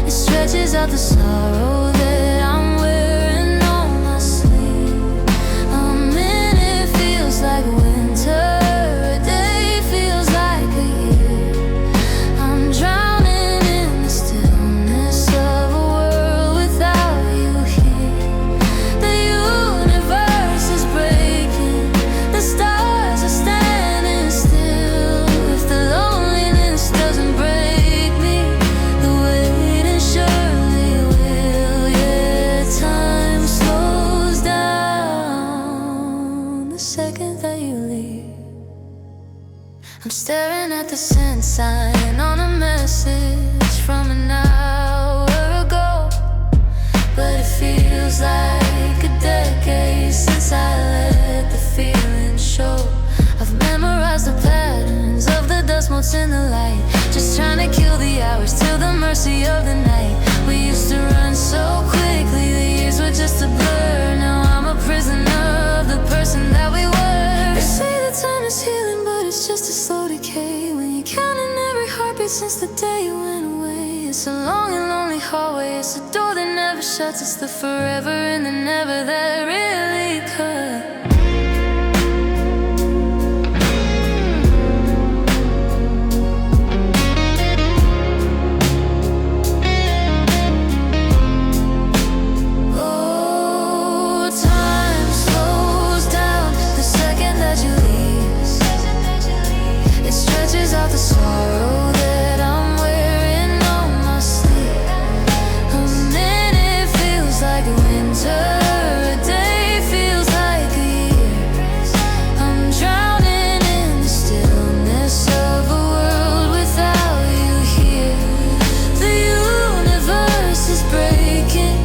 It stretches out the sorrow that I'm wearing on my sleeve. A minute feels like winter, a day feels like a year. I'm drowning in the stillness of a world without you here. The universe is breaking, the stars are standing still. If the loneliness doesn't break me, the waiting surely will. Yeah, time slows down the second that you leave. I'm staring at the send sign on a message from an hour ago, but it feels like a decade since I let the feeling show. I've memorized the patterns of the dust motes in the light, just trying to kill the hours till the mercy of the night. We used to run so quickly, the years were just a blur. Now I'm a prisoner of the person that we were. They say that time is healing, but it's just a slow decay when you're counting every heartbeat since the day you went away. It's a long and lonely hallway, it's a door that never shuts. It's the forever and the never that really cut. Oh, time slows down the second that you leave. It stretches out the sorrow that I'm wearing on my sleeve. A minute feels like winter, a day feels like a year. I'm drowning in the stillness of a world without you here. The universe is breaking,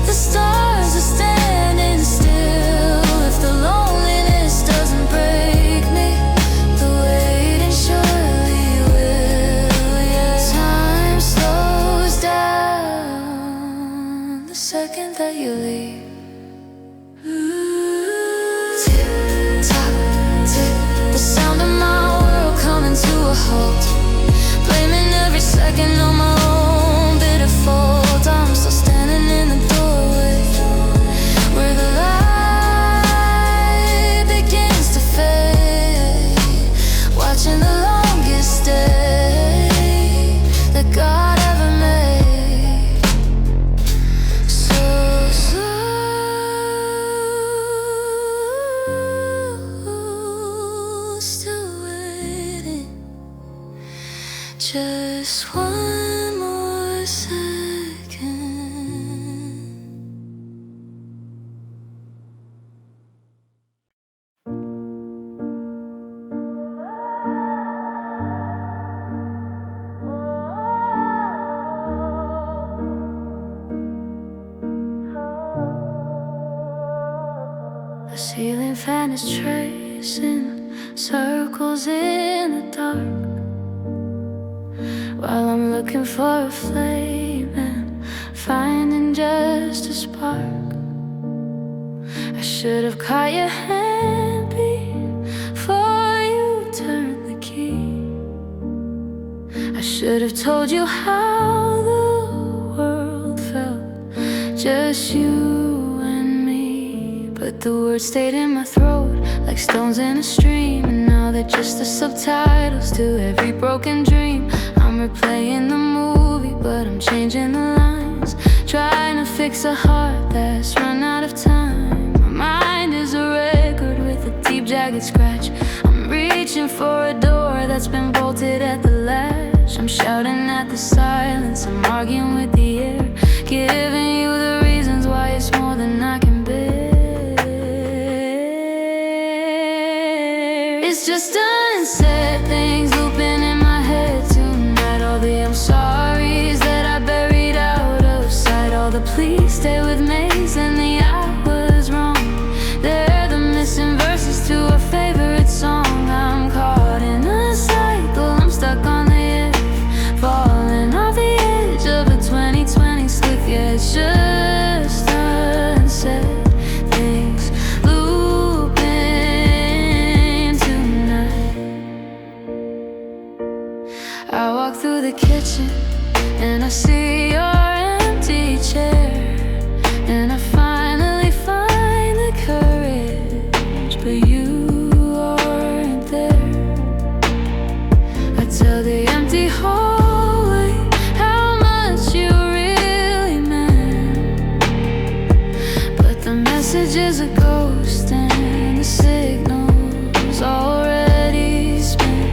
the stars are standing still. If the loneliness doesn't break me, the waiting surely will. Yeah, time slows down the second that you leave. Tick tock, tick, the sound of my world coming to a halt. Blaming every second on my own bitter fault. I'm still standing in the doorway where the light begins to fade, watching the longest day that God ever made. So slow, still waiting. Just one more second. The ceiling fan is tracing circles in the dark, while I'm looking for a flame and finding just a spark. I should have caught your hand before you turned the key. I should have told you how the world felt, just you and me. But the words stayed in my throat like stones in a stream, and now they're just the subtitles to every broken dream. I'm replaying the movie but I'm changing the lines, trying to fix a heart that's run out of time. My mind is a record with a deep jagged scratch. I'm reaching for a door that's been bolted at the latch. I'm shouting at the silence, I'm arguing with the air, giving you the reasons why it's more than I can bear. It's just unsaid things looping in my head tonight. All the I'm sorry's that I buried out of sight. All the please stay with me's and the I was wrong. They're the missing verses to a favorite song. I'm caught in a cycle, I'm stuck on the edge, falling off the edge of a 2020 cliff. Yeah, it's just unsaid things looping tonight. I walk through the kitchen and I see your empty chair, and I finally find the courage, but you aren't there. I tell the empty hallway how much you really meant, but the message is a ghost and the signal's already spent.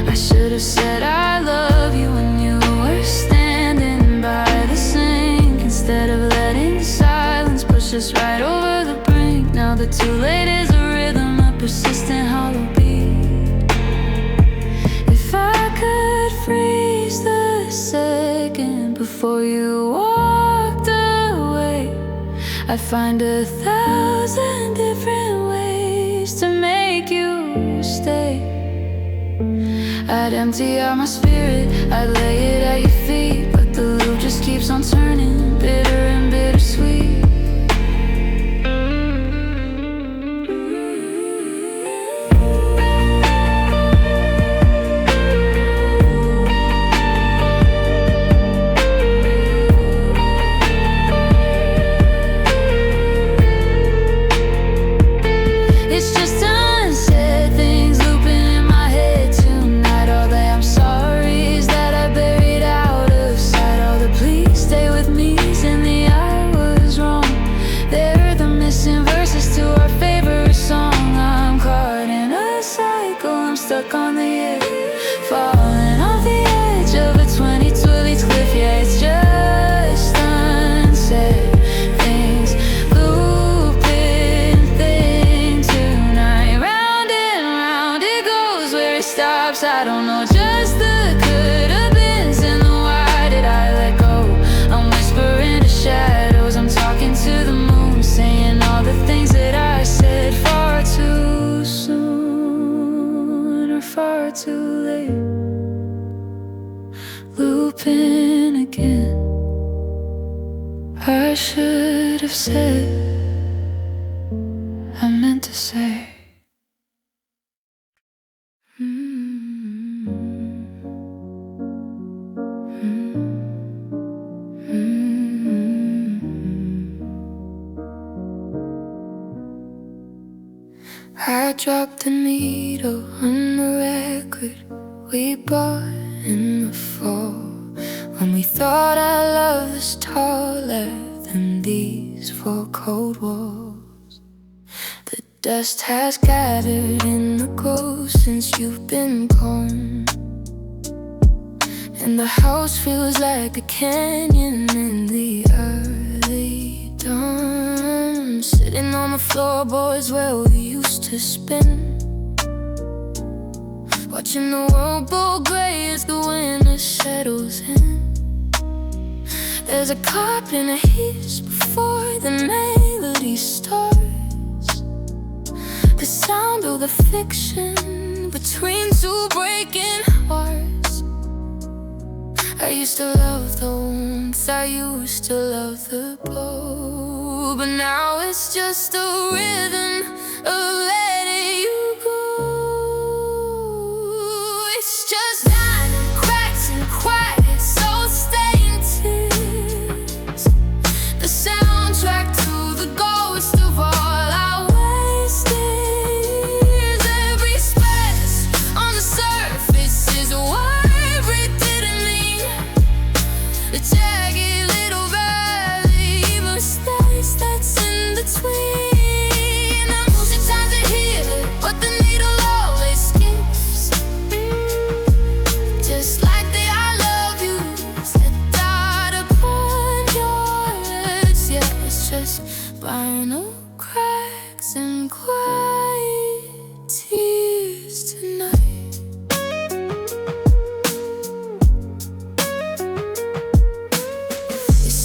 I should have said I love you when you were standing by the sink, instead of letting silence push us right over the brink. Now the too late is a rhythm, a persistent hollow beat. If I could freeze the second before you walked away, I'd find 1,000 different ways to make you stay. I'd empty out my spirit, I'd lay it at your feet, but the loop just keeps on turning, bitter and bittersweet. It's just unsaid things looping in my head tonight. All the I'm sorry's that I buried out of sight. All the please stay with me's and the I was wrong. They're the missing verses to our favorite song. I'm caught in a cycle, I'm stuck on the edge, falling off the edge of a 2020 cliff. Yeah, it's just unsaid things looping thing tonight. Round and round it goes, where it stops I don't know. Just the could-have beens and the why did I let go. I'm whispering to shadows, I'm talking to the moon, saying all the things that I said far too soon or far too late. Looping again. I should have said, I meant to say. I dropped the needle on the record we bought in the fall, when we thought our love was taller than these four cold walls. The dust has gathered in the grove since you've been gone, and the house feels like a canyon in the early dawn. Sitting on the floorboards where we used to spin, watching the world go gray as the winter settles in. There's a carp and a hiss before the melody starts, the sound of the fiction between two breaking hearts. I used to love the warmth, I used to love the blow, but now it's just a rhythm of letting you go. It's just diamond cracks and quiet soul stained tears, the soundtrack to the ghost of all our wasted years. Every space on the surface is what we didn't mean,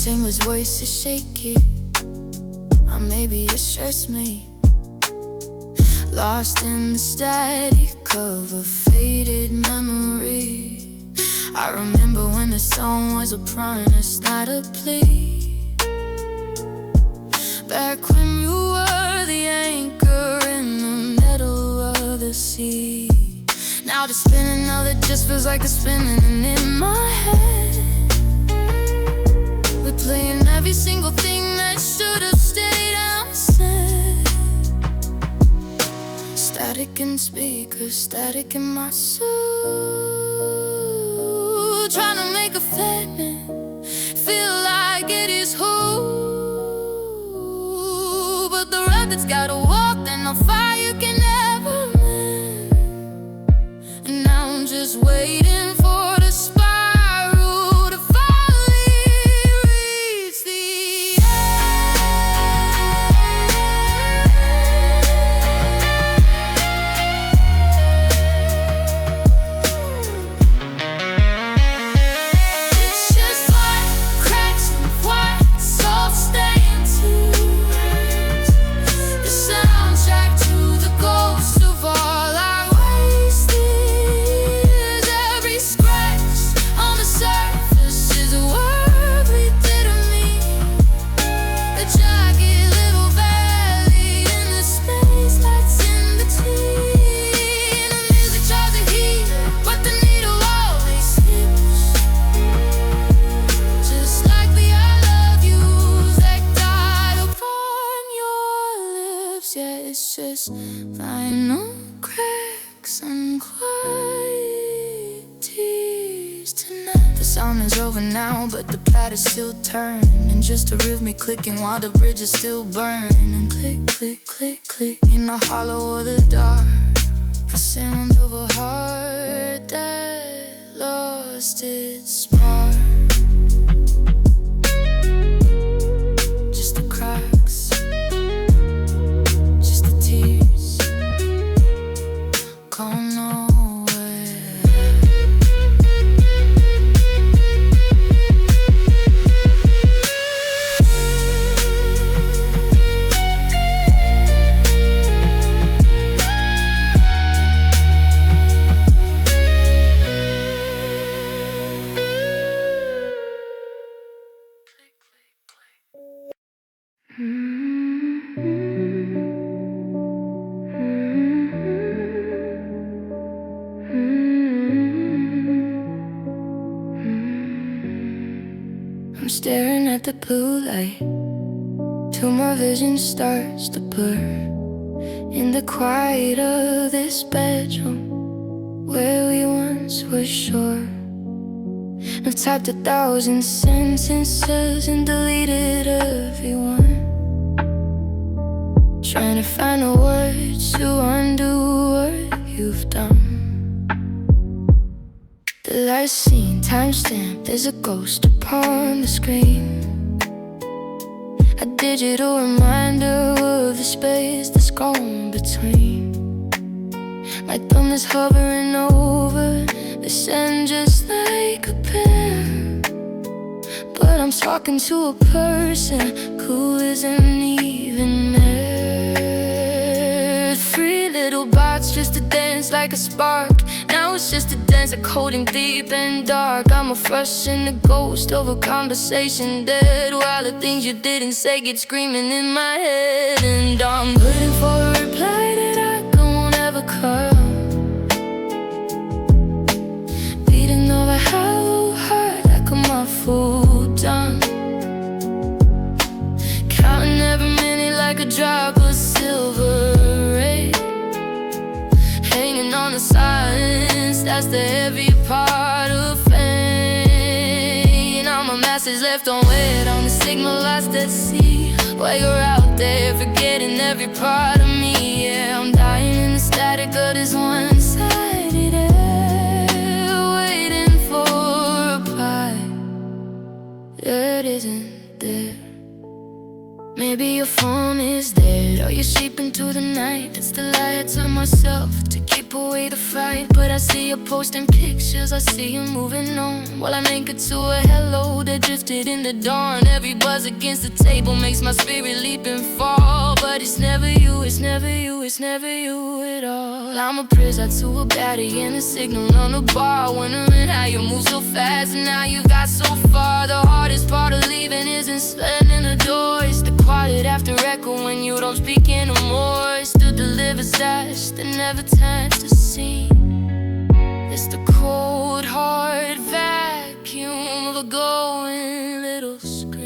saying his voice is shaky, or maybe it's just me, lost in the static of a faded memory. I remember when the song was a promise, not a plea. Back when you were the anchor in the middle of the sea. Now the spinning of it just feels like a spinning in my head. We're playing every single thing that should have stayed unsaid. Static in speakers, static in my soul, trying to make a fitment feel like it is who. But the road that's gotta walk, then no fire can ever mend. And now I'm just waiting for the spiral to finally reach the It's just white cracks and white soft staying tears, the soundtrack to the ghost of all I wasted. Every scratch on the surface is a word we didn't mean. A jagged little valley in the space that's in between. The music tries to heal, but the needle always skips. Just like the I love yous that died upon your lips. Yeah, it's just final cracks and quiet tears tonight. The sound is over now, but the pad is still turning. Just a rhythmic clicking while the bridge is still burning. Click, click, click, click in the hollow of the dark. The sound of a heart that lost its spark. Just the cracks, just the tears, going nowhere. I'm staring at the blue light till my vision starts to blur. In the quiet of this bedroom where we once were sure. I've typed 1,000 sentences and deleted every one, trying to find the words to undo what you've done. The last scene, timestamp, there's a ghost upon the screen. A digital reminder of the space that's gone between. My thumb is hovering over the sand just like a pen, but I'm talking to a person who isn't even there. 3 little bots just to dance like a spark. Now it's just a dance, a coding deep and dark. I'm a fresh and the ghost of a conversation dead, while the things you didn't say get screaming in my head. And I'm waiting for a reply that I don't ever come. Beating of a hollow heart like a muffled drum, counting every minute like a drop of silver rain, hanging on the silence, that's the heavy part of pain. All my message left unread on the signal lost at sea, while you're out there forgetting every part of me. Yeah, I'm dying in the static of this one-sided air, waiting for a reply that isn't there. Maybe your phone is dead, or you're sleeping through the night. It's the lie I tell myself to keep away the fight. But I see you posting pictures, I see you moving on, while I make it to a hello that drifted in the dawn. Every buzz against the table makes my spirit leap and fall. But it's never you, it's never you, it's never you at all. I'm a prisoner to a baddie and a signal on the bar, wondering how you move so fast and how you got so far. The hardest part of leaving isn't slamming the door, it's the quiet after echo when you don't speak anymore. It still delivers dash that never turns to scene. It's the cold hard vacuum of a going little scream.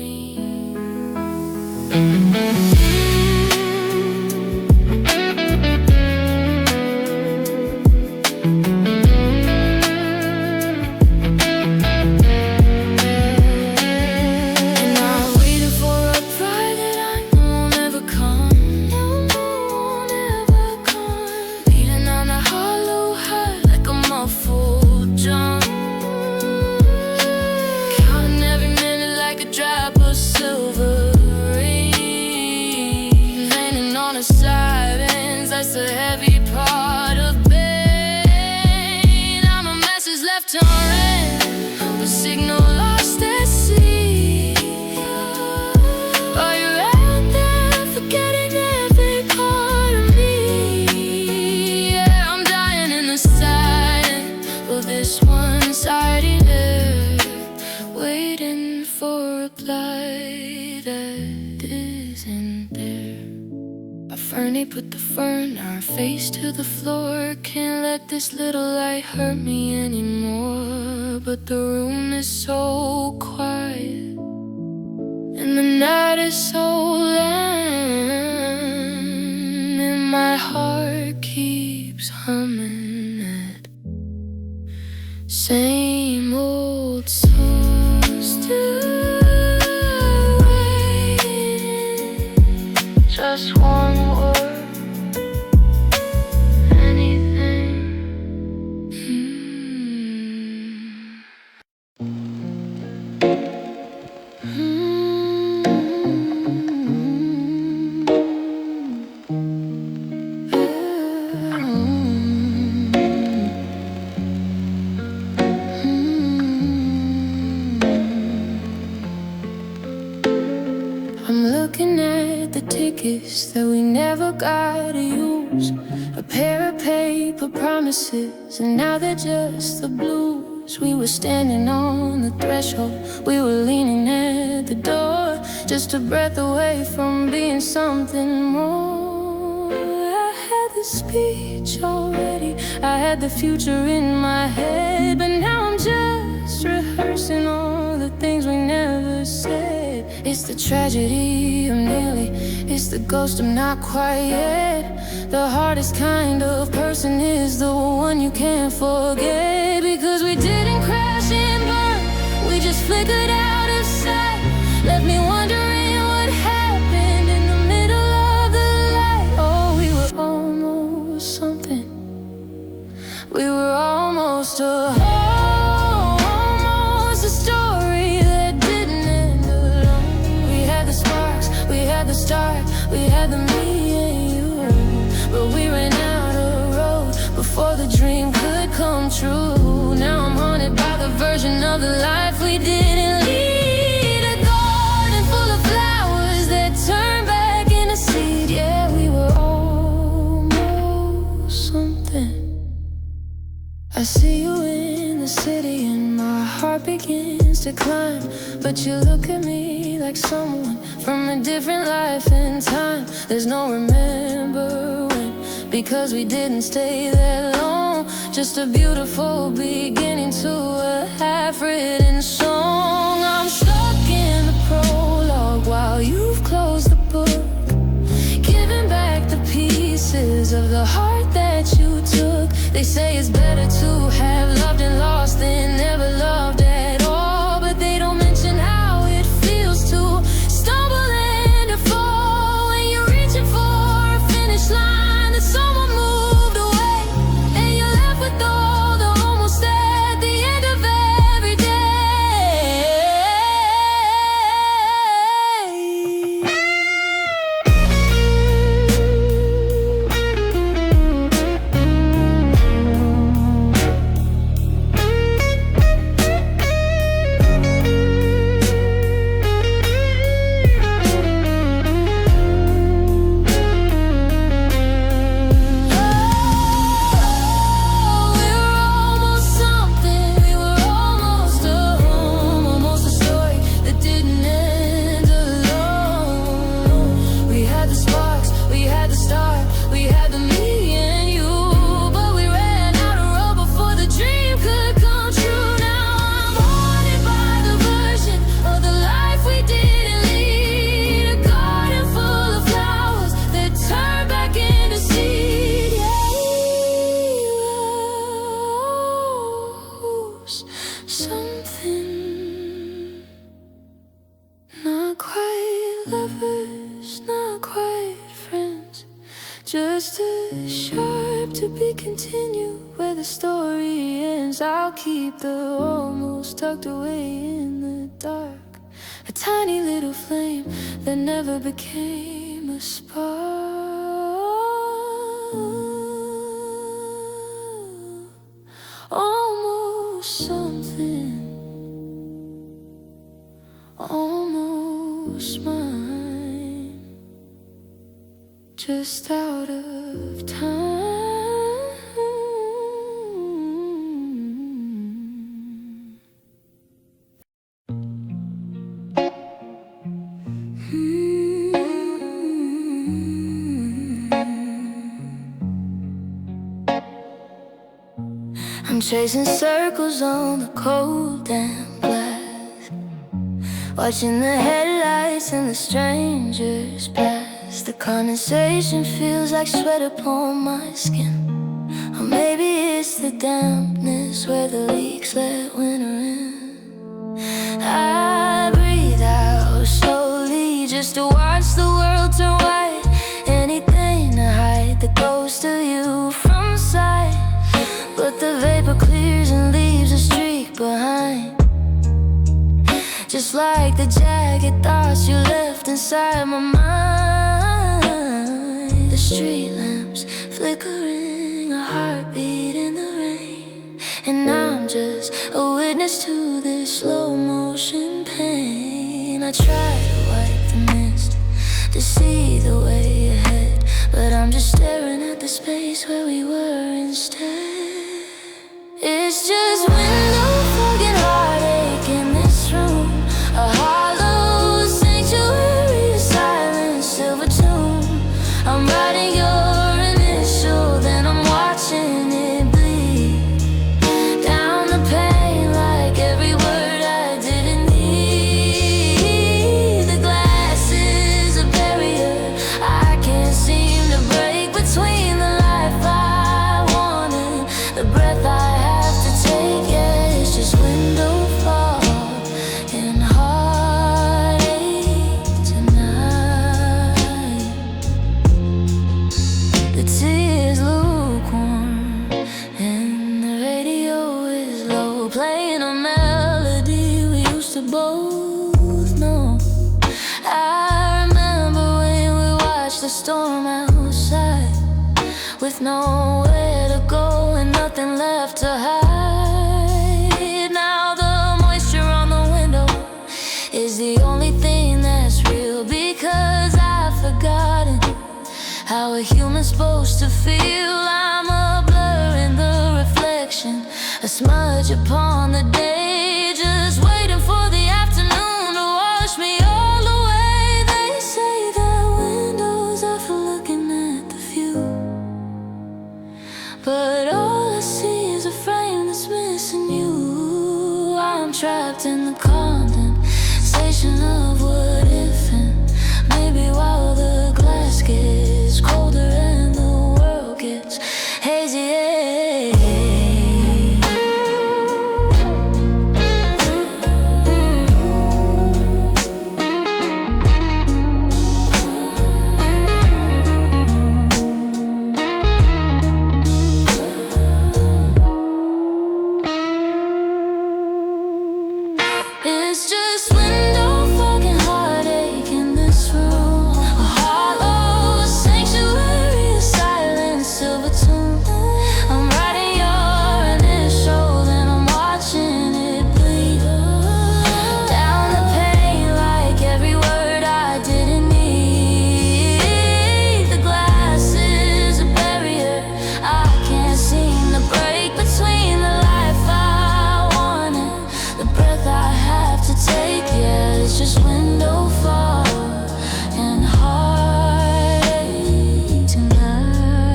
That's a heavy part of pain. I'm a message left unread, a signal lost at sea. Are you out there forgetting every part of me? Yeah, I'm dying in the silence of this one-sided letter, waiting for a reply that isn't there. Fernie put the fern, our face to the floor. Can't let this little light hurt me anymore. But the room is so quiet, and the night is so loud, and my heart keeps humming that same old song. Still waiting, just one word, anything. I'm looking at the tickets that we never got to use, a pair of paper promises, and now they're just the blues. We were standing on the threshold, we were leaning at the door, just a breath away from being something more. I had the speech already, I had the future in my head, but now I'm just rehearsing all the things we never said. It's the tragedy of nearly, it's the ghost of not quite yet. The hardest kind of person is the one you can't forget. Because we didn't crash and burn, we just flickered out of sight. Left me wondering what happened in the middle of the light. Oh, we were almost something, we were almost a whole, almost a story that didn't end alone. We had the sparks, we had the start, we had the me and you, but we ran out of road before the dream could come true. Now I'm haunted by the version of the life we didn't lead, a garden full of flowers that turned back into seed. Yeah, we were almost something. I see you in the city and my heart begins to climb, but you look at me like someone from a different life and time. There's no remember when, because we didn't stay that long. Just a beautiful beginning to a half-written song. I'm stuck in the prologue while you've closed the book, giving back the pieces of the heart that you took. They say it's better to have loved and lost than never loved at all, but they don't mention how it feels to stumble and to fall when you're reaching for a finish line that someone moved away, and you're left with all the almost at the end of every day. lovers, not quite friends, just as sharp to be continued. Where the story ends, I'll keep the almost tucked away in the dark. A tiny little flame that never became a spark. Almost something, almost mine, just out of time. I'm chasing circles on the cold damp glass, watching the headlights and the strangers pass. The condensation feels like sweat upon my skin. Or maybe it's the dampness where the leaks let winter in. I breathe out slowly just to watch the world turn white. Anything to hide the ghost of you from sight. But the vapor clears and leaves a streak behind, just like the jagged thoughts you left inside my mind. The street lamps flickering, a heartbeat in the rain, and I'm just a witness to this slow motion pain. I try to wipe the mist to see the way ahead, but I'm just staring at the space where we were instead. It's just window fog and heartache in this room, a hollow sanctuary, a silent silver tomb. I'm writing your initial, then I'm watching it bleed down the pane like every word I didn't need. The glass is a barrier I can't seem to break between the life I wanted, the breath I window fog and heartache tonight. The tea is lukewarm and the radio is low, playing a melody we used to both know. I remember when we watched the storm outside, with nowhere to go and nothing left to hide. Is the only thing that's real, because I've forgotten how a human's supposed to feel. I'm a blur in the reflection, a smudge upon the day, just waiting for the afternoon to wash me all away. They say the windows are for looking at the view, but all I see is a frame that's missing you. I'm trapped in the condensation of what if, and maybe while the glass gets colder and the world gets hazy, it's just window fog and heartache in this room, a hollow sanctuary, a silent silver tomb. I'm writing your initial, then I'm watching it bleed down the pane like every word I didn't need. The glass is a barrier I can't seem to break between the life I wanted, the breath I have to take. Yeah, it's just window fog and heartache tonight.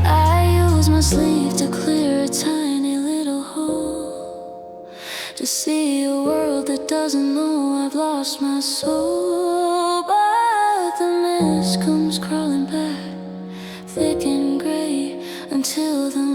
I use my sleeve to clear a tiny little hole, to see a world that doesn't know I've lost my soul. But the mist comes crawling back, thick and gray, until the